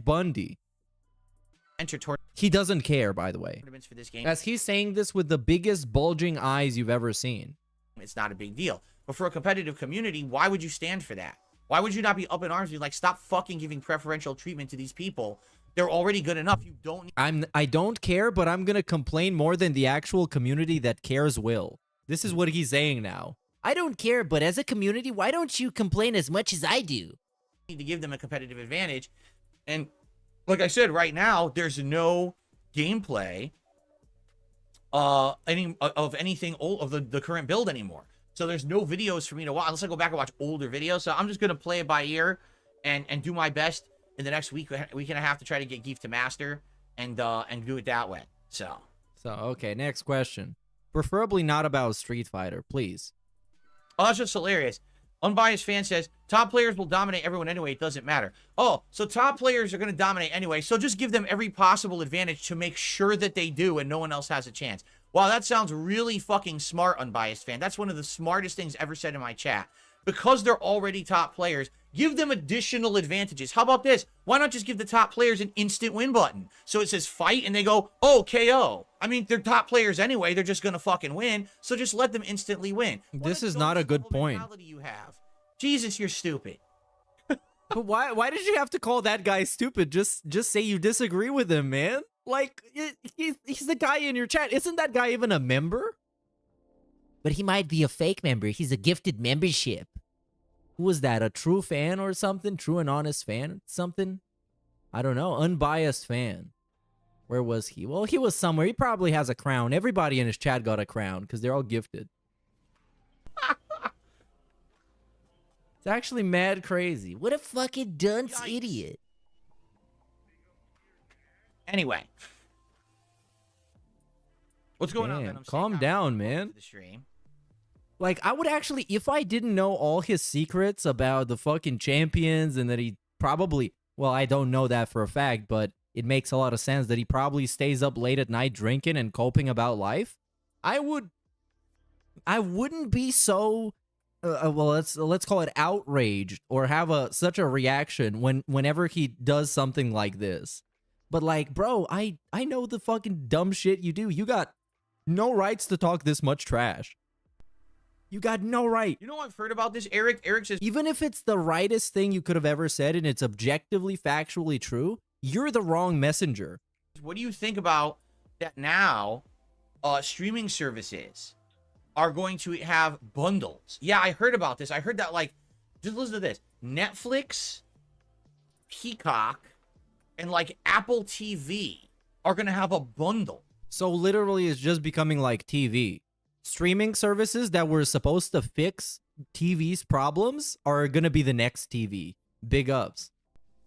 Bundy. enter He doesn't care, by the way. tournaments for this game. As he's saying this with the biggest bulging eyes you've ever seen. It's not a big deal. But for a competitive community, why would you stand for that? Why would you not be up in arms and be like, stop fucking giving preferential treatment to these people? They're already good enough. You don't need... I don't care, but I'm gonna complain more than the actual community that cares will. This is what he's saying now. I don't care, but as a community, why don't you complain as much as I do? need to give them a competitive advantage. And like I said, right now, there's no gameplay of anything old of the current build anymore. So there's no videos for me to watch unless I go back and watch older videos. So I'm just gonna play it by ear and do my best in the next week and a half to try to get Geef to master and do it that way. So okay, next question. Preferably not about Street Fighter, please. Oh, that's just hilarious. Unbiased fan says, top players will dominate everyone anyway. It doesn't matter. Oh, so top players are going to dominate anyway. So just give them every possible advantage to make sure that they do and no one else has a chance. Wow, that sounds really fucking smart, Unbiased fan. That's one of the smartest things ever said in my chat. Because they're already top players, give them additional advantages. How about this? Why not just give the top players an instant win button? So it says fight and they go, oh, KO. I mean, they're top players anyway. They're just going to fucking win. So just let them instantly win. This is not a good point. You have. Jesus, you're stupid. But why did you have to call that guy stupid? Just say you disagree with him, man. Like, he's the guy in your chat. Isn't that guy even a member? But he might be a fake member. He's a gifted membership. Who was that? A true fan or something? True and honest fan? Something? I don't know. Unbiased fan. Where was he? Well, he was somewhere. He probably has a crown. Everybody in his chat got a crown because they're all gifted. It's actually mad crazy. What a fucking dunce Yikes. idiot. Anyway. What's going on, Damn, man? I'm calm saying down, welcome man. to the stream. Like, I would actually, if I didn't know all his secrets about the fucking champions and that he probably, well, I don't know that for a fact, but it makes a lot of sense that he probably stays up late at night drinking and coping about life. I wouldn't be so, well, let's call it outraged or have such a reaction whenever he does something like this. But like, bro, I know the fucking dumb shit you do. You got no rights to talk this much trash. You got no right. You know what I've heard about this, Eric? Eric says, Even if it's the rightest thing you could have ever said and it's objectively, factually true, you're the wrong messenger. what do you think about that now streaming services are going to have bundles? Yeah, I heard about this. I heard that, like, just listen to this. Netflix, Peacock and like Apple TV are going to have a bundle. So literally it's just becoming like TV. Streaming services that were supposed to fix TV's problems are going to be the next TV. Big ups.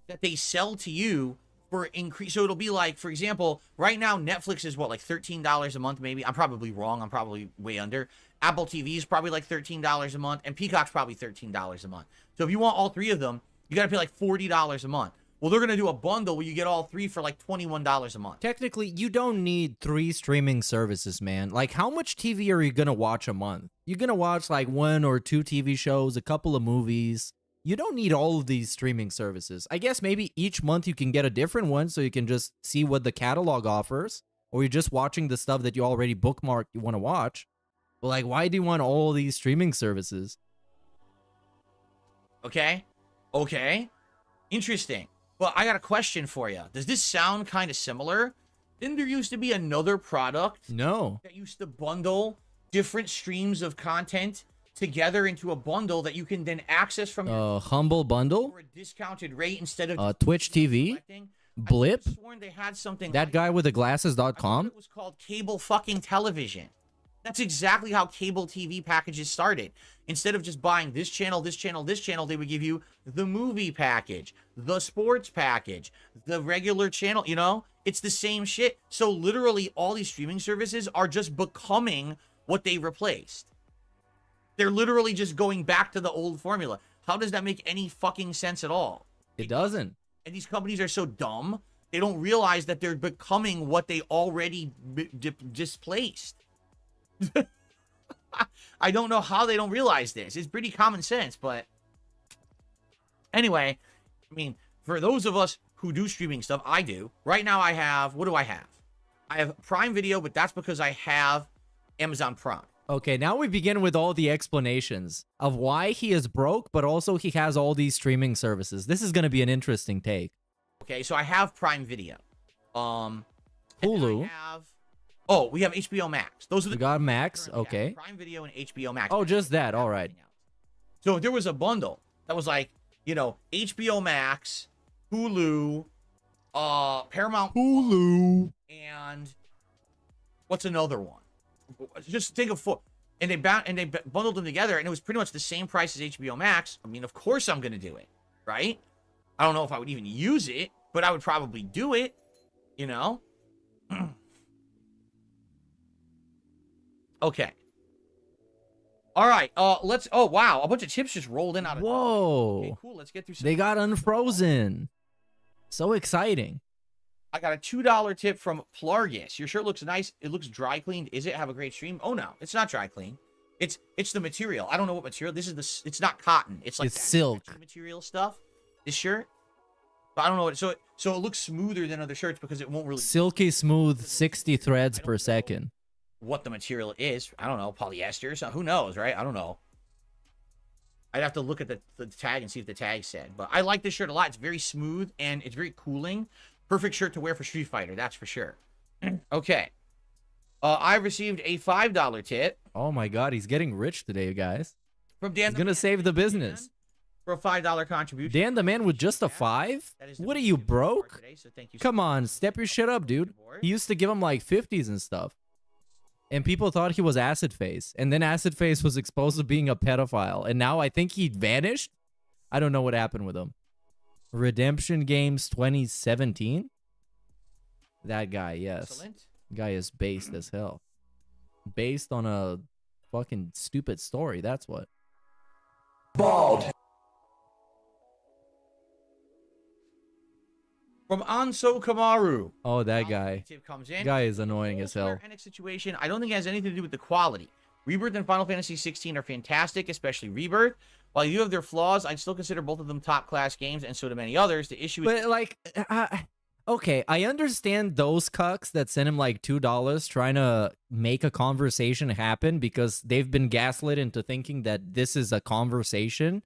That they sell to you for increase. So it'll be like, for example, right now Netflix is what, like $13 a month maybe? I'm probably wrong. I'm probably way under. Apple TV is probably like $13 a month, and Peacock's probably $13 a month. So if you want all three of them, you got to pay like $40 a month. Well, they're going to do a bundle where you get all three for like $21 a month. Technically, you don't need 3 streaming services, man. Like, how much TV are you going to watch a month? You're going to watch like 1 or 2 TV shows, a couple of movies. You don't need all of these streaming services. I guess maybe each month you can get a different one so you can just see what the catalog offers, or you're just watching the stuff that you already bookmarked you want to watch. But like, why do you want all these streaming services? Okay. Interesting. But I got a question for you. Does this sound kind of similar? Didn't there used to be another product? No. That used to bundle different streams of content together into a bundle that you can then access from your Humble Bundle? for a discounted rate instead of Twitch TV? Blip? I sworn they had something That like guy with the glasses.com? it was called cable fucking television. That's exactly how cable TV packages started. Instead of just buying this channel, this channel, this channel, they would give you the movie package, the sports package, the regular channel, you know? It's the same shit. So literally all these streaming services are just becoming what they replaced. They're literally just going back to the old formula. How does that make any fucking sense at all? It doesn't. And these companies are so dumb, they don't realize that they're becoming what they already displaced. I don't know how they don't realize this. It's pretty common sense, but anyway, I mean, for those of us who do streaming stuff, I do. Right now I have, what do I have? I have Prime Video, but that's because I have Amazon Prime. Okay, now we begin with all the explanations of why he is broke, but also he has all these streaming services. This is going to be an interesting take. Okay, so I have Prime Video. Hulu. We have HBO Max. Those are the We got Max, okay. Prime Video and HBO Max. Oh, just that, all right. So if there was a bundle that was like, you know, HBO Max, Hulu, Paramount Hulu, and what's another one? Just think of 4. And they bundled them together, and it was pretty much the same price as HBO Max. I mean, of course I'm going to do it, right? I don't know if I would even use it, but I would probably do it, you know? Okay. All right. Let's. Oh wow, a bunch of tips just rolled in out of. Whoa. Okay, cool. Let's get through. They got unfrozen. So exciting. I got a $2 tip from Plargus. Your shirt looks nice. It looks dry cleaned. Is it? Have a great stream. Oh no, it's not dry clean. It's the material. I don't know what material. This is the. It's not cotton. It's like it's silk material stuff. This shirt. But I don't know what. So it looks smoother than other shirts because it won't really. Silky smooth, 60 threads per second. What the material is. I don't know. Polyester or something. Who knows, right? I don't know. I'd have to look at the tag and see if the tag said. But I like this shirt a lot. It's very smooth and it's very cooling. Perfect shirt to wear for Street Fighter. That's for sure. Okay. I received a $5 tip. Oh my God. He's getting rich today, guys. From Dan. He's going to save the business. For a $5 contribution. Dan the man with just a 5? What are you, broke? Today, so thank you. Come on. Step your shit up, dude. He used to give him like 50s and stuff. And people thought he was Acid Face. And then Acid Face was exposed to being a pedophile. And now I think he vanished. I don't know what happened with him. Redemption Games 2017? That guy, yes. Excellent. Guy is based as hell. Based on a fucking stupid story. That's what. Bald. From Anso Kamaru. Oh, that guy. Tip comes in. Guy is annoying as hell. NX situation. I don't think it has anything to do with the quality. Rebirth and Final Fantasy 16 are fantastic, especially Rebirth. While you have their flaws, I'd still consider both of them top-class games, and so do many others. The issue is... But, like, okay, I understand those cucks that send him, like, $2 trying to make a conversation happen because they've been gaslit into thinking that this is a conversation.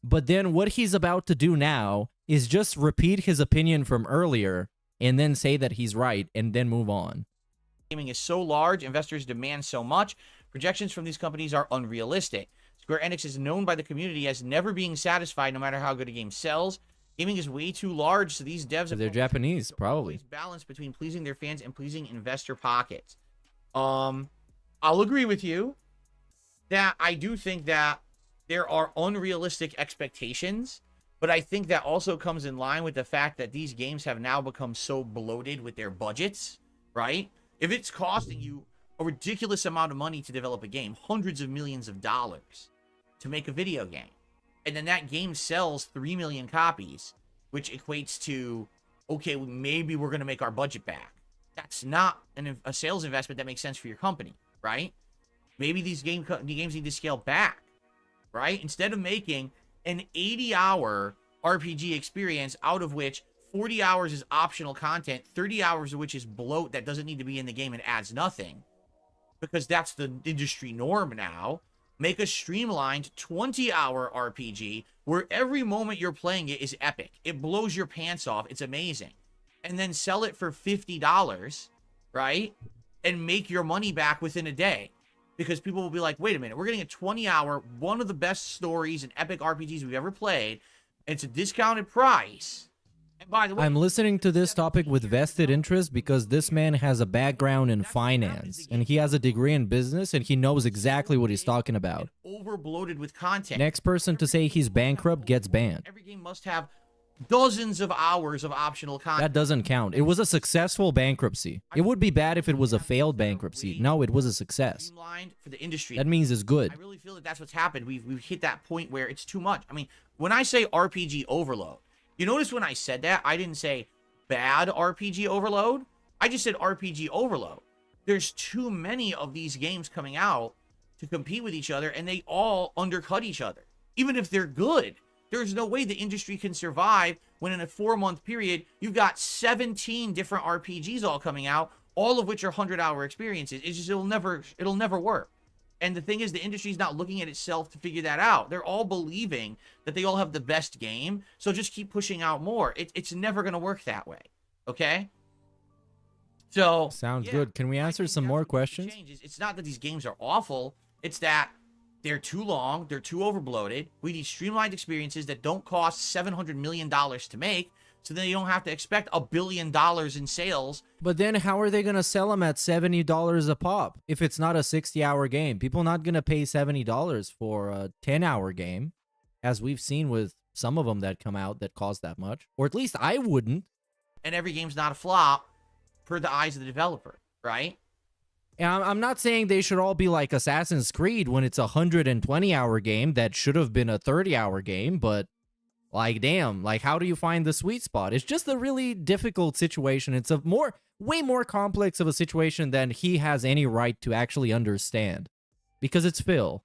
But then what he's about to do now is just repeat his opinion from earlier and then say that he's right and then move on. Gaming is so large, investors demand so much, projections from these companies are unrealistic. Square Enix is known by the community as never being satisfied no matter how good a game sells. Gaming is way too large, so these devs They're Japanese, probably. balance between pleasing their fans and pleasing investor pockets. I'll agree with you that I do think that there are unrealistic expectations, but I think that also comes in line with the fact that these games have now become so bloated with their budgets, right? If it's costing you a ridiculous amount of money to develop a game, hundreds of millions of dollars to make a video game, and then that game sells 3 million copies, which equates to, okay, maybe we're going to make our budget back. That's not a sales investment that makes sense for your company, right? Maybe these games need to scale back, right? Instead of making an 80-hour RPG experience, out of which 40 hours is optional content, 30 hours of which is bloat that doesn't need to be in the game and adds nothing, because that's the industry norm now. Make a streamlined 20-hour RPG where every moment you're playing it is epic. It blows your pants off. It's amazing. And then sell it for $50, right? And make your money back within a day. Because people will be like, wait a minute, we're getting a 20-hour, one of the best stories and epic RPGs we've ever played. And it's a discounted price. And by the way, I'm listening to this topic with vested interest because this man has a background in finance and he has a degree in business and he knows exactly what he's talking about. over bloated with content. Next person to say he's bankrupt gets banned. Every game must have dozens of hours of optional content. That doesn't count. It was a successful bankruptcy. It would be bad if it was a failed bankruptcy. No, it was a success. Streamlined for the industry. That means it's good. I really feel that that's what's happened. We've hit that point where it's too much. I mean, when I say RPG overload, you notice when I said that, I didn't say bad RPG overload. I just said RPG overload. There's too many of these games coming out to compete with each other, and they all undercut each other. Even if they're good, there's no way the industry can survive when in a 4-month period, you've got 17 different RPGs all coming out, all of which are 100-hour experiences. It's just, it'll never work. And the thing is, the industry's not looking at itself to figure that out. They're all believing that they all have the best game, so just keep pushing out more. It's never going to work that way, okay? So Sounds yeah, good. Can we I answer think some that's more what needs to questions? change. It's not that these games are awful. It's that they're too long. They're too overbloated. We need streamlined experiences that don't cost $700 million to make, so then you don't have to expect $1 billion in sales. But then how are they going to sell them at $70 a pop if it's not a 60-hour game? People not going to pay $70 for a 10-hour game, as we've seen with some of them that come out that cost that much. Or at least I wouldn't. And every game's not a flop per the eyes of the developer, right? And I'm not saying they should all be like Assassin's Creed when it's a 120-hour game that should have been a 30-hour game, but like, damn, like, how do you find the sweet spot? It's just a really difficult situation. It's a way more complex of a situation than he has any right to actually understand. Because it's Phil.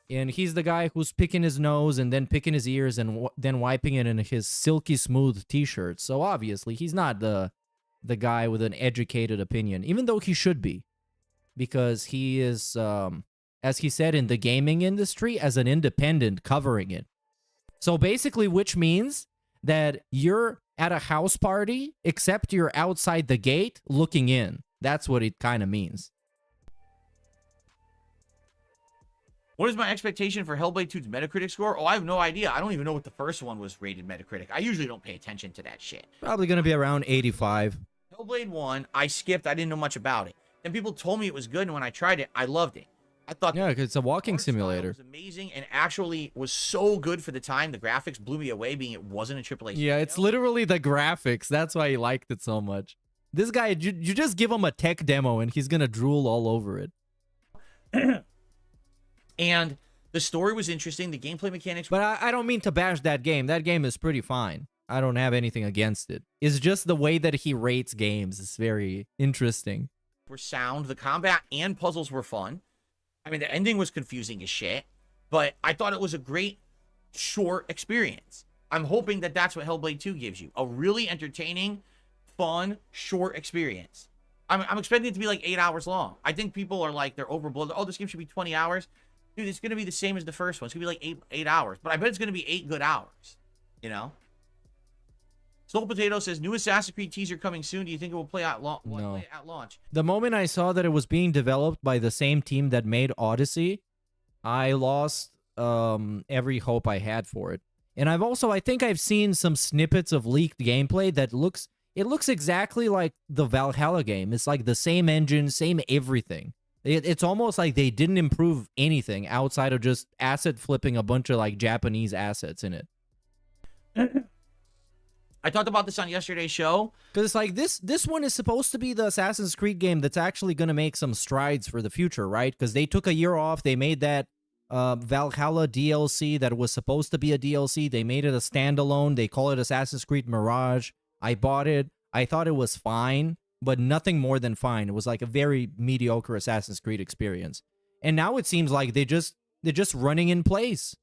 And he's the guy who's picking his nose and then picking his ears and then wiping it in his silky smooth t-shirt. So obviously, he's not the guy with an educated opinion, even though he should be. Because he is, as he said, in the gaming industry as an independent covering it. So basically, which means that you're at a house party, except you're outside the gate looking in. That's what it kind of means. What is my expectation for Hellblade 2's Metacritic score? Oh, I have no idea. I don't even know what the first one was rated Metacritic. I usually don't pay attention to that shit. Probably going to be around 85. Hellblade 1, I skipped. I didn't know much about it. Then people told me it was good, and when I tried it, I loved it. I thought, yeah, because it's a walking art style simulator. was amazing and actually was so good for the time. The graphics blew me away, being it wasn't a AAA. Yeah, it's literally the graphics. That's why he liked it so much. This guy, you just give him a tech demo and he's going to drool all over it. And the story was interesting. The gameplay mechanics But I don't mean to bash that game. That game is pretty fine. I don't have anything against it. It's just the way that he rates games is very interesting. were sound. The combat and puzzles were fun. I mean, the ending was confusing as shit, but I thought it was a great short experience. I'm hoping that that's what Hellblade 2 gives you. A really entertaining, fun, short experience. I'm expecting it to be like 8 hours long. I think people are like, they're overblown. Oh, this game should be 20 hours. Dude, it's going to be the same as the first one. It's going to be like 8 hours. But I bet it's going to be 8 good hours. You know? Soul Potato says, new Assassin's Creed teaser coming soon. Do you think it will play at launch? No. At launch? The moment I saw that it was being developed by the same team that made Odyssey, I lost every hope I had for it. And I think I've seen some snippets of leaked gameplay that looks exactly like the Valhalla game. It's like the same engine, same everything. It's almost like they didn't improve anything outside of just asset flipping a bunch of like Japanese assets in it. I talked about this on yesterday's show. Because it's like this one is supposed to be the Assassin's Creed game that's actually going to make some strides for the future, right? Because they took a year off. They made that Valhalla DLC that was supposed to be a DLC. They made it a standalone. They call it Assassin's Creed Mirage. I bought it. I thought it was fine, but nothing more than fine. It was like a very mediocre Assassin's Creed experience. And now it seems like they're just running in place.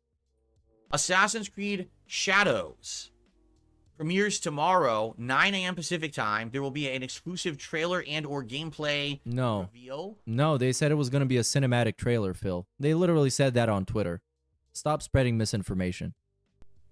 Assassin's Creed Shadows premieres tomorrow, 9 a.m. Pacific time. There will be an exclusive trailer and or gameplay reveal. No, they said it was going to be a cinematic trailer, Phil. They literally said that on Twitter. Stop spreading misinformation.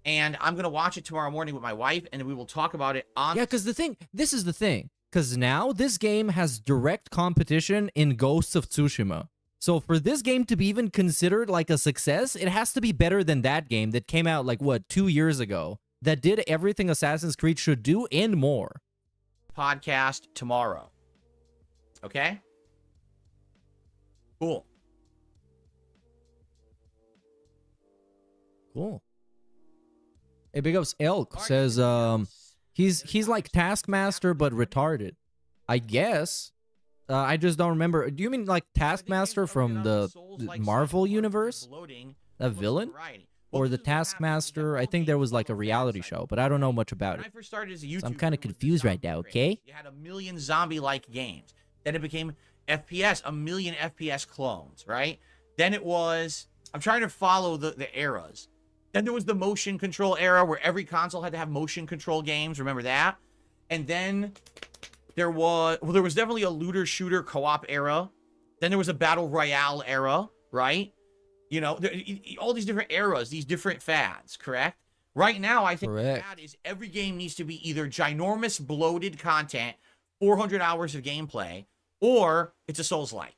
And I'm going to watch it tomorrow morning with my wife, and we will talk about it on... Yeah, because this is the thing. Because now this game has direct competition in Ghosts of Tsushima. So for this game to be even considered like a success, it has to be better than that game that came out like, what, 2 years ago, that did everything Assassin's Creed should do and more. Podcast tomorrow. Okay? Cool. Cool. Hey, Big Ups Elk says he's like Taskmaster but retarded. I guess. I just don't remember. Do you mean like Taskmaster from the Marvel universe? A villain? Or the Taskmaster? I think there was like a reality show, but I don't know much about it. So I'm kind of confused right now, okay? You had a million zombie-like games. Then it became FPS, a million FPS clones, right? Then it was... I'm trying to follow the eras. Then there was the motion control era where every console had to have motion control games. Remember that? And then there was definitely a looter shooter co-op era. Then there was a battle royale era, right? You know, all these different eras, these different fads, correct? Right now, I think the fad is every game needs to be either ginormous bloated content, 400 hours of gameplay, or it's a Souls-like.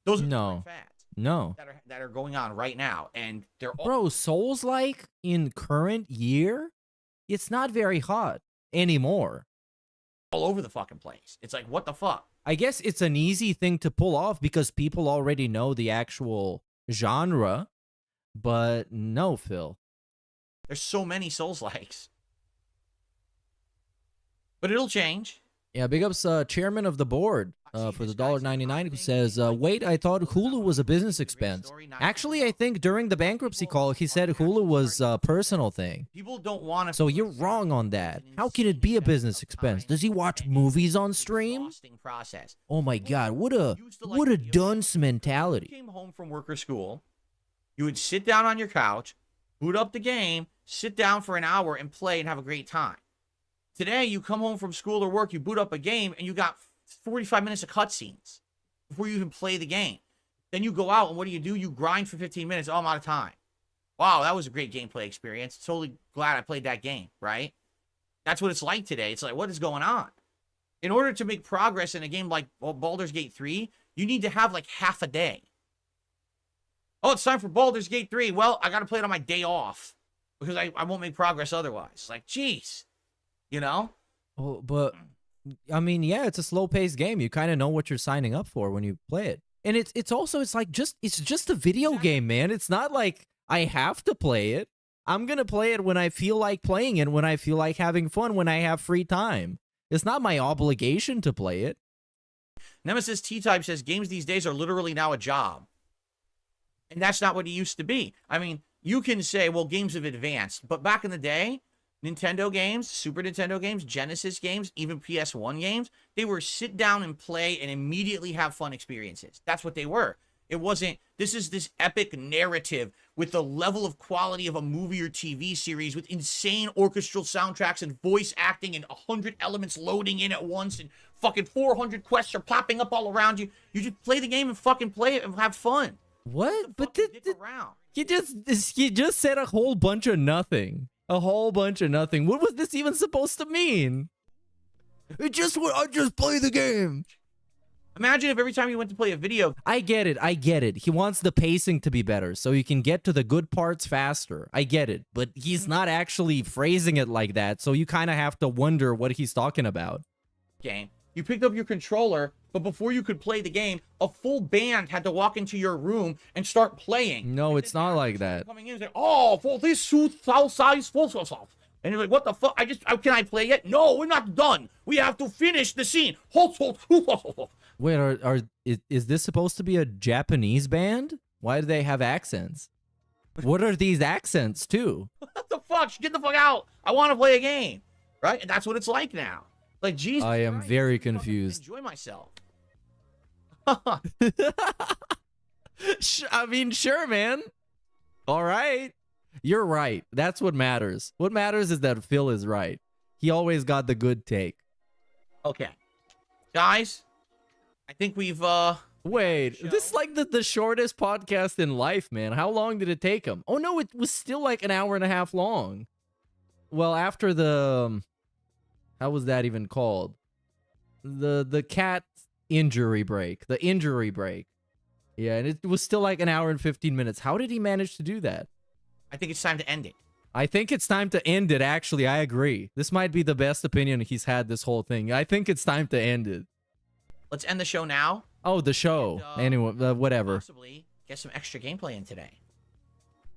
Those are the fads. No. That are going on right now, and they're all... Bro, Souls-like in current year? It's not very hot anymore. All over the fucking place. It's like, what the fuck? I guess it's an easy thing to pull off because people already know the actual genre, but no, Phil. There's so many Souls-likes. But it'll change. Yeah, big ups chairman of the board for the $1.99 who says, wait, I thought Hulu was a business expense. Actually, I think during the bankruptcy call, he said Hulu was a personal thing. People don't want to... So you're wrong on that. How can it be a business expense? Does he watch movies on stream? Oh my God, what a dunce mentality. You came home from work or school, you would sit down on your couch, boot up the game, sit down for an hour and play and have a great time. Today, you come home from school or work, you boot up a game, and you got 45 minutes of cutscenes before you even play the game. Then you go out, and what do? You grind for 15 minutes. Oh, I'm out of time. Wow, that was a great gameplay experience. Totally glad I played that game, right? That's what it's like today. It's like, what is going on? In order to make progress in a game like Baldur's Gate 3, you need to have like half a day. Oh, it's time for Baldur's Gate 3. Well, I got to play it on my day off because I won't make progress otherwise. Like, jeez. You know? Oh, but I mean, yeah, it's a slow-paced game. You kind of know what you're signing up for when you play it. And it's also just a video game, man. It's not like I have to play it. I'm going to play it when I feel like playing it, when I feel like having fun, when I have free time. It's not my obligation to play it. Nemesis T-Type says games these days are literally now a job. And that's not what it used to be. I mean, you can say, well, games have advanced. But back in the day, Nintendo games, Super Nintendo games, Genesis games, even PS1 games, they were sit down and play and immediately have fun experiences. That's what they were. It wasn't, this is this epic narrative with the level of quality of a movie or TV series with insane orchestral soundtracks and voice acting and 100 elements loading in at once and fucking 400 quests are popping up all around you. You just play the game and fucking play it and have fun. What? But he just said a whole bunch of nothing. A whole bunch of nothing. What was this even supposed to mean? I just play the game. Imagine if every time you went to play a video, I get it. I get it. He wants the pacing to be better so you can get to the good parts faster. I get it. But he's not actually phrasing it like that. So you kind of have to wonder what he's talking about. game, you picked up your controller, but before you could play the game, a full band had to walk into your room and start playing. No, it's not like that. Coming in and saying, "Oh, for this suit, south size, full sauce." And you're like, "What the fuck? Can I play yet? No, we're not done. We have to finish the scene." Wait, is this supposed to be a Japanese band? Why do they have accents? What are these accents too? What the fuck? Get the fuck out. I want to play a game. Right? And that's what it's like now. Like, Jesus. I am Christ, very I fucking confused. Enjoy myself. I mean, sure, man. All right. You're right. That's what matters. What matters is that Phil is right. He always got the good take. Okay. Guys, I think we've, Wait, this is like the shortest podcast in life, man. How long did it take him? Oh, no, it was still like an hour and a half long. Well, after the... how was that even called? The cat injury break. The injury break. Yeah, and it was still like an hour and 15 minutes. How did he manage to do that? I think it's time to end it. I think it's time to end it, actually. I agree. This might be the best opinion he's had this whole thing. I think it's time to end it. Let's end the show now. Oh, the show. And, anyway, whatever. Possibly get some extra gameplay in today.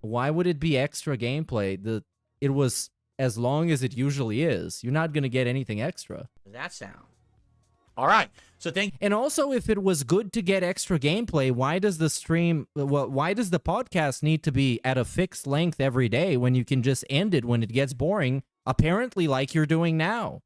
Why would it be extra gameplay? It was as long as it usually is. You're not going to get anything extra. Does that sound? All right. So And also, if it was good to get extra gameplay, why does the stream, why does the podcast need to be at a fixed length every day when you can just end it when it gets boring, apparently like you're doing now?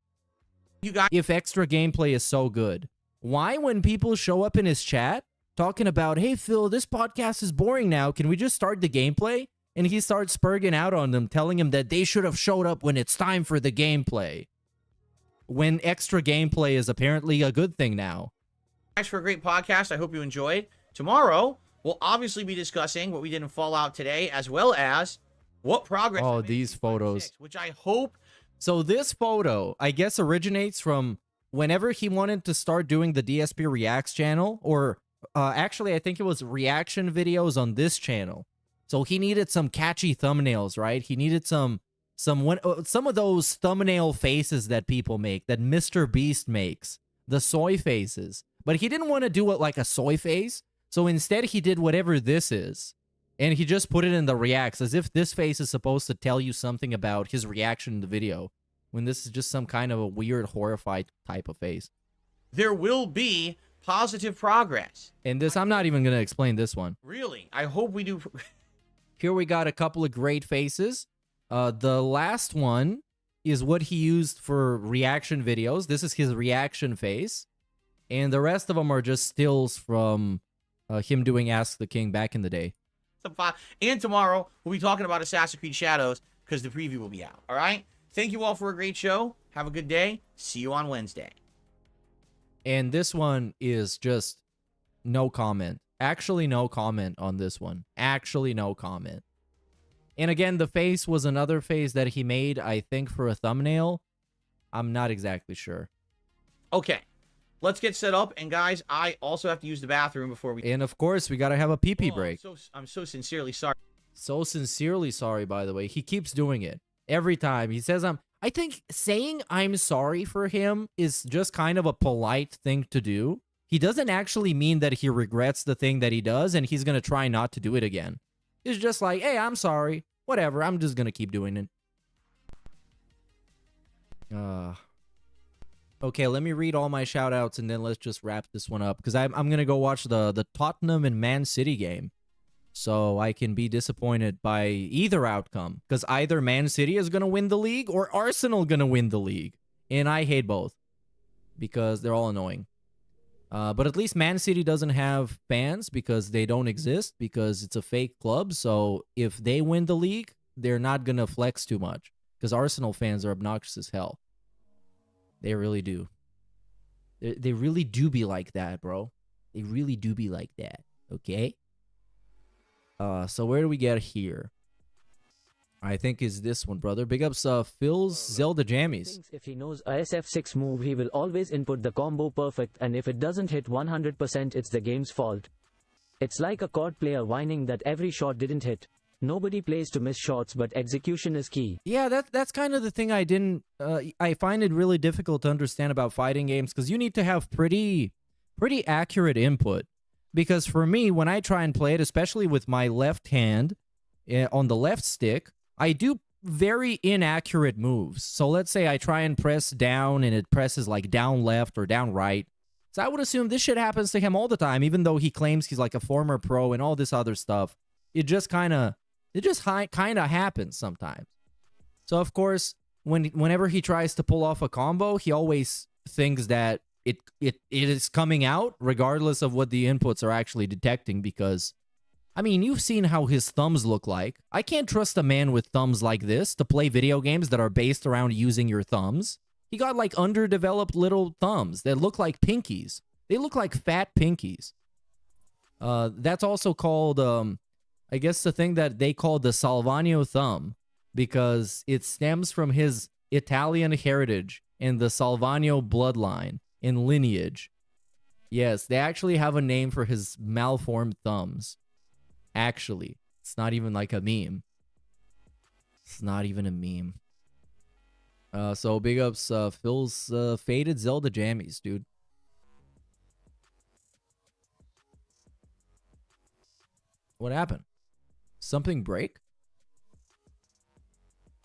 You got if extra gameplay is so good, why when people show up in his chat talking about, "Hey Phil, this podcast is boring now, can we just start the gameplay?" And he starts spurging out on them, telling him that they should have showed up when it's time for the gameplay. When extra gameplay is apparently a good thing now. Thanks for a great podcast. I hope you enjoyed. Tomorrow, we'll obviously be discussing what we did in Fallout today, as well as what progress. Oh, these photos. Which I hope. So this photo, I guess, originates from whenever he wanted to start doing the DSP Reacts channel, or actually, I think it was reaction videos on this channel. So he needed some catchy thumbnails, right? He needed some of those thumbnail faces that people make, that Mr. Beast makes, the soy faces. But he didn't want to do it like a soy face, so instead he did whatever this is. And he just put it in the reacts, as if this face is supposed to tell you something about his reaction to the video, when this is just some kind of a weird, horrified type of face. There will be positive progress. And this, I'm not even going to explain this one. Really, I hope we do. Here we got a couple of great faces. The last one is what he used for reaction videos. This is his reaction face. And the rest of them are just stills from him doing Ask the King back in the day. And tomorrow, we'll be talking about Assassin's Creed Shadows, because the preview will be out. All right? Thank you all for a great show. Have a good day. See you on Wednesday. And this one is just no comment. Actually, no comment on this one. Actually, no comment. And again, the face was another face that he made, I think, for a thumbnail. I'm not exactly sure. Okay. Let's get set up. And guys, I also have to use the bathroom before we... And of course, we got to have a pee-pee break. I'm so sincerely sorry. So sincerely sorry, by the way. He keeps doing it. Every time. He says, I think saying I'm sorry for him is just kind of a polite thing to do. He doesn't actually mean that he regrets the thing that he does, and he's going to try not to do it again. It's just like, hey, I'm sorry. Whatever, I'm just going to keep doing it. Okay, let me read all my shoutouts, and then let's just wrap this one up. Because I'm going to go watch the Tottenham and Man City game. So I can be disappointed by either outcome. Because either Man City is going to win the league, or Arsenal going to win the league. And I hate both. Because they're all annoying. But at least Man City doesn't have fans because they don't exist, because it's a fake club. So if they win the league, they're not going to flex too much, because Arsenal fans are obnoxious as hell. They really do. They really do be like that, bro. They really do be like that. Okay? So where do we get here? I think is this one, brother. Big ups, Phil's Zelda Jammies. Thinks if he knows a SF6 move, he will always input the combo perfect, and if it doesn't hit 100%, it's the game's fault. It's like a COD player whining that every shot didn't hit. Nobody plays to miss shots, but execution is key. Yeah, that's kind of the thing I didn't. I find it really difficult to understand about fighting games because you need to have pretty accurate input. Because for me, when I try and play it, especially with my left hand on the left stick, I do very inaccurate moves. So let's say I try and press down and it presses like down left or down right. So I would assume this shit happens to him all the time, even though he claims he's like a former pro and all this other stuff. It just kind of happens sometimes. So of course, whenever he tries to pull off a combo, he always thinks that it is coming out regardless of what the inputs are actually detecting, because I mean, you've seen how his thumbs look like. I can't trust a man with thumbs like this to play video games that are based around using your thumbs. He got like underdeveloped little thumbs that look like pinkies. They look like fat pinkies. That's also called, I guess the thing that they call the Salvano thumb, because it stems from his Italian heritage and the Salvano bloodline and lineage. Yes, they actually have a name for his malformed thumbs. Actually, it's not even like a meme. It's not even a meme. So big ups, Phil's faded Zelda jammies, dude. What happened? Something break?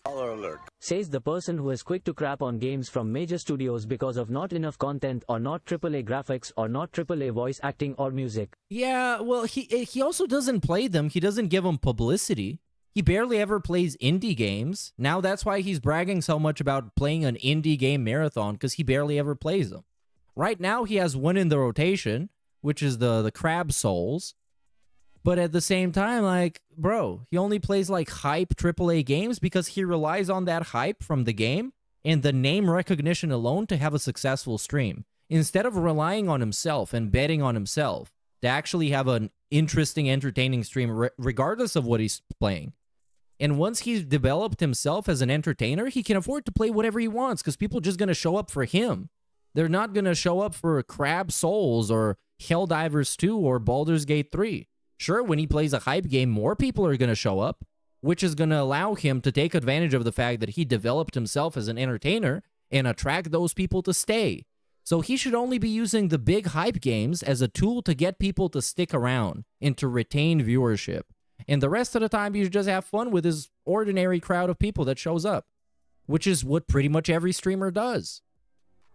Baller alert. Says the person who is quick to crap on games from major studios because of not enough content, or not AAA graphics, or not AAA voice acting or music. Yeah, well, he also doesn't play them. He doesn't give them publicity. He barely ever plays indie games. Now that's why he's bragging so much about playing an indie game marathon, because he barely ever plays them. Right now he has one in the rotation, which is the Crab Souls. But at the same time, like, bro, he only plays like hype AAA games because he relies on that hype from the game and the name recognition alone to have a successful stream, instead of relying on himself and betting on himself to actually have an interesting, entertaining stream regardless of what he's playing. And once he's developed himself as an entertainer, he can afford to play whatever he wants because people are just going to show up for him. They're not going to show up for Crab Souls or Helldivers 2 or Baldur's Gate 3. Sure, when he plays a hype game, more people are going to show up, which is going to allow him to take advantage of the fact that he developed himself as an entertainer and attract those people to stay. So he should only be using the big hype games as a tool to get people to stick around and to retain viewership. And the rest of the time, you should just have fun with his ordinary crowd of people that shows up, which is what pretty much every streamer does.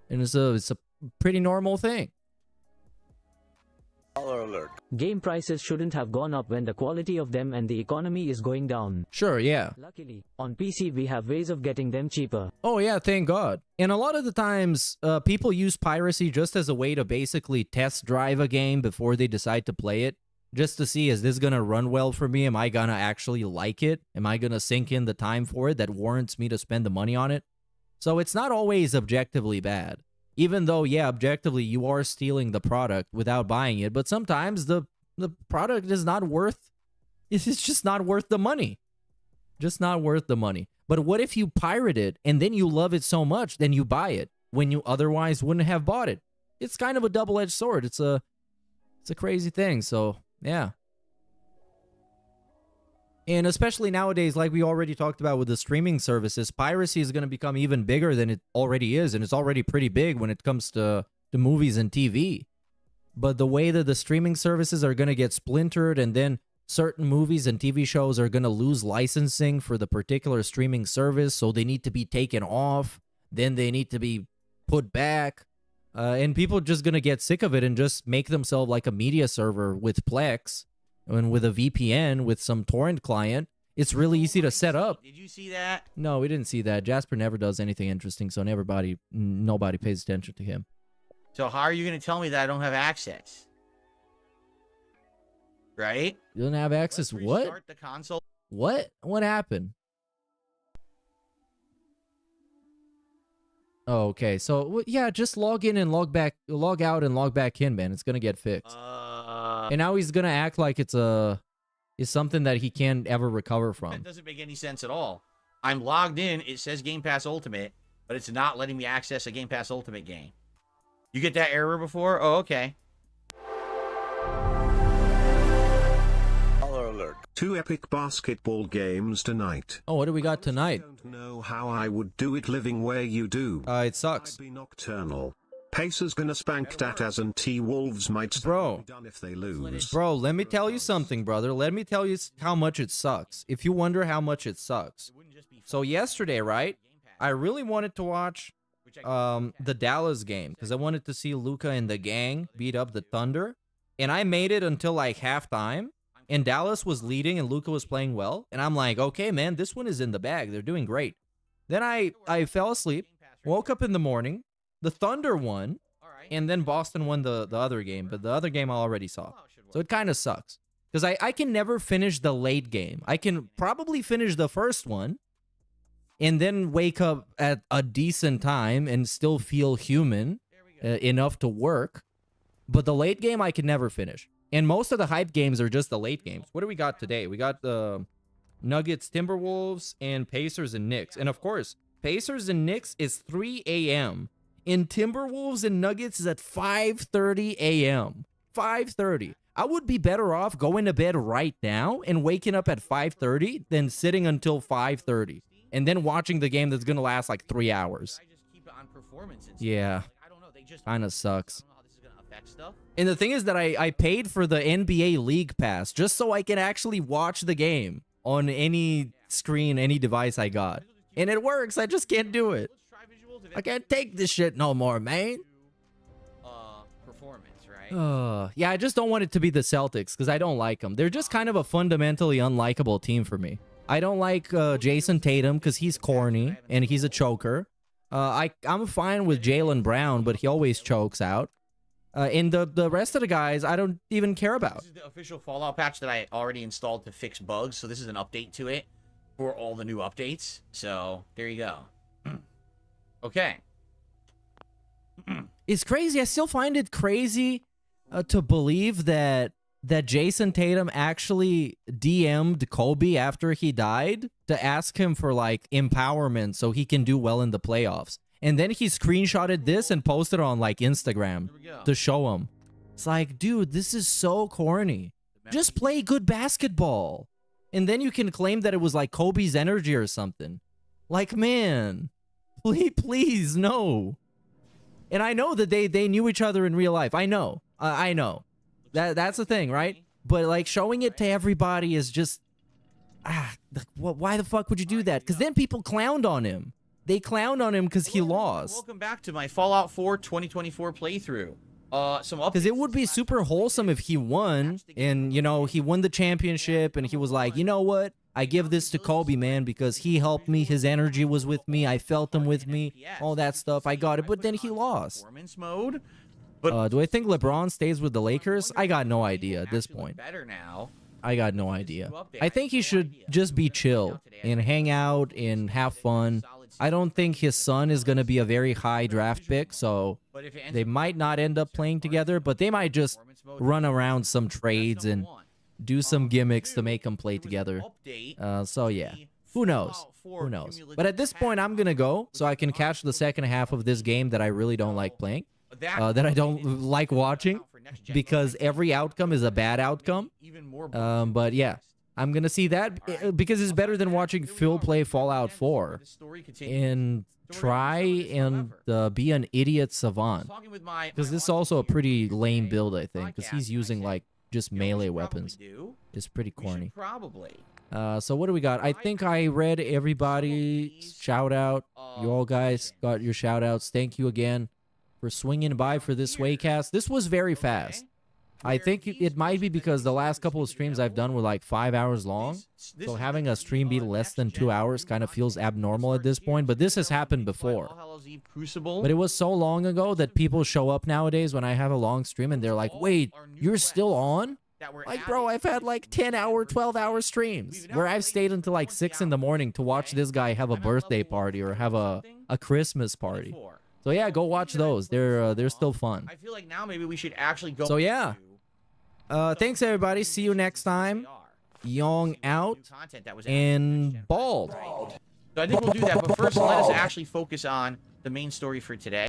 And it's a pretty normal thing. Alert. Game prices shouldn't have gone up when the quality of them and the economy is going down. Sure, yeah. Luckily, on PC we have ways of getting them cheaper. Oh yeah, thank God. And a lot of the times, people use piracy just as a way to basically test drive a game before they decide to play it. Just to see, is this going to run well for me? Am I going to actually like it? Am I going to sink in the time for it that warrants me to spend the money on it? So it's not always objectively bad. Even though, yeah, objectively, you are stealing the product without buying it. But sometimes the product is not worth... It's just not worth the money. Just not worth the money. But what if you pirate it and then you love it so much, then you buy it when you otherwise wouldn't have bought it? It's kind of a double-edged sword. It's a crazy thing. So, yeah. And especially nowadays, like we already talked about with the streaming services, piracy is going to become even bigger than it already is. And it's already pretty big when it comes to movies and TV. But the way that the streaming services are going to get splintered, and then certain movies and TV shows are going to lose licensing for the particular streaming service, so they need to be taken off. Then they need to be put back. And people are just going to get sick of it and just make themselves like a media server with Plex. And with a VPN, with some torrent client, it's really easy to set up. Did you see that? No, we didn't see that. Jasper never does anything interesting, so nobody pays attention to him. So how are you going to tell me that I don't have access? Right? You don't have access? Let's what? restart the console. What? What happened? Oh, okay. So, yeah, just log in and log out and log back in, man. It's going to get fixed. And now he's going to act like it's a is something that he can't ever recover That from. doesn't make any sense at all. I'm logged in. It says Game Pass Ultimate, but it's not letting me access a Game Pass Ultimate game. You get that error before? Oh, okay. Baller alert. 2 epic basketball games tonight. Oh, what do we got tonight? Don't know how I would do it living where you do. It sucks. I'd be nocturnal. Pacers gonna spank Tatas and T-Wolves might still be done if they lose. Bro, let me tell you something, brother. Let me tell you how much it sucks. If you wonder how much it sucks. So yesterday, right? I really wanted to watch the Dallas game because I wanted to see Luka and the gang beat up the Thunder. And I made it until like halftime. And Dallas was leading and Luka was playing well. And I'm like, okay, man, this one is in the bag. They're doing great. Then I fell asleep, woke up in the morning. The Thunder won, and then Boston won the other game. But the other game I already saw. So it kind of sucks. Because I can never finish the late game. I can probably finish the first one, and then wake up at a decent time and still feel human enough to work. But the late game I can never finish. And most of the hype games are just the late games. What do we got today? We got the Nuggets, Timberwolves, and Pacers and Knicks. And of course, Pacers and Knicks is 3 a.m. And Timberwolves and Nuggets is at 5:30 a.m. 5:30. I would be better off going to bed right now and waking up at 5:30 than sitting until 5:30 and then watching the game that's going to last like 3 hours. Yeah. Kind of sucks. And the thing is that I paid for the NBA League Pass just so I can actually watch the game on any screen, any device I got. And it works. I just can't do it. I can't take this shit no more, man. Performance, right? Yeah, I just don't want it to be the Celtics because I don't like them. They're just kind of a fundamentally unlikable team for me. I don't like Jason Tatum because he's corny and he's a choker. I'm fine with Jaylen Brown, but he always chokes out. And the rest of the guys, I don't even care about. This is the official Fallout patch that I already installed to fix bugs, so this is an update to it for all the new updates. So there you go. Okay. It's crazy. I still find it crazy to believe that Jason Tatum actually DM'd Kobe after he died to ask him for like empowerment so he can do well in the playoffs. And then he screenshotted this and posted on like Instagram to show him. It's like, dude, this is so corny. Just play good basketball. And then you can claim that it was like Kobe's energy or something. Like, man, please, no. And I know that they knew each other in real life. I know. I know. That's the thing, right? But like showing it to everybody is just, why the fuck would you do that? Because then people clowned on him. They clowned on him because he lost. Welcome back to my Fallout 4 2024 playthrough. Some updates. Because it would be super wholesome if he won, and, you know, he won the championship, and he was like, you know what? I give this to Kobe, man, because he helped me. His energy was with me. I felt him with me. All that stuff. I got it. But then he lost. Performance mode. But do I think LeBron stays with the Lakers? I got no idea at this point. Better now. I got no idea. I think he should just be chill and hang out and have fun. I don't think his son is going to be a very high draft pick, so they might not end up playing together, but they might just run around some trades and do some gimmicks to make them play together. So yeah, who knows? Who knows? But at this point, I'm going to go so I can catch the second half of this game that I really don't like playing, that I don't like watching, because every outcome is a bad outcome. But yeah. I'm going to see that because it's better than watching Phil play Fallout 4 and try and be an idiot savant. Because this is also a pretty lame build, I think, because he's using like just melee weapons. It's pretty corny. So what do we got? I think I read everybody's shout out. You all guys got your shout outs. Thank you again for swinging by for this Swaycast. This was very fast. I think it might be because the last couple of streams I've done were like 5 hours long. So having a stream be less than 2 hours kind of feels abnormal at this point. But this has happened before. But it was so long ago that people show up nowadays when I have a long stream and they're like, wait, you're still on? Like, bro, I've had like 10-hour, 12-hour streams where I've stayed until like 6 in the morning to watch this guy have a birthday party or have a Christmas party. So yeah, go watch those. They're still fun. I feel like now maybe we should actually go. So yeah. Thanks everybody. See you next time. Young Out, content that was and Bald. So I think we'll do that, but first let us actually focus on the main story for today.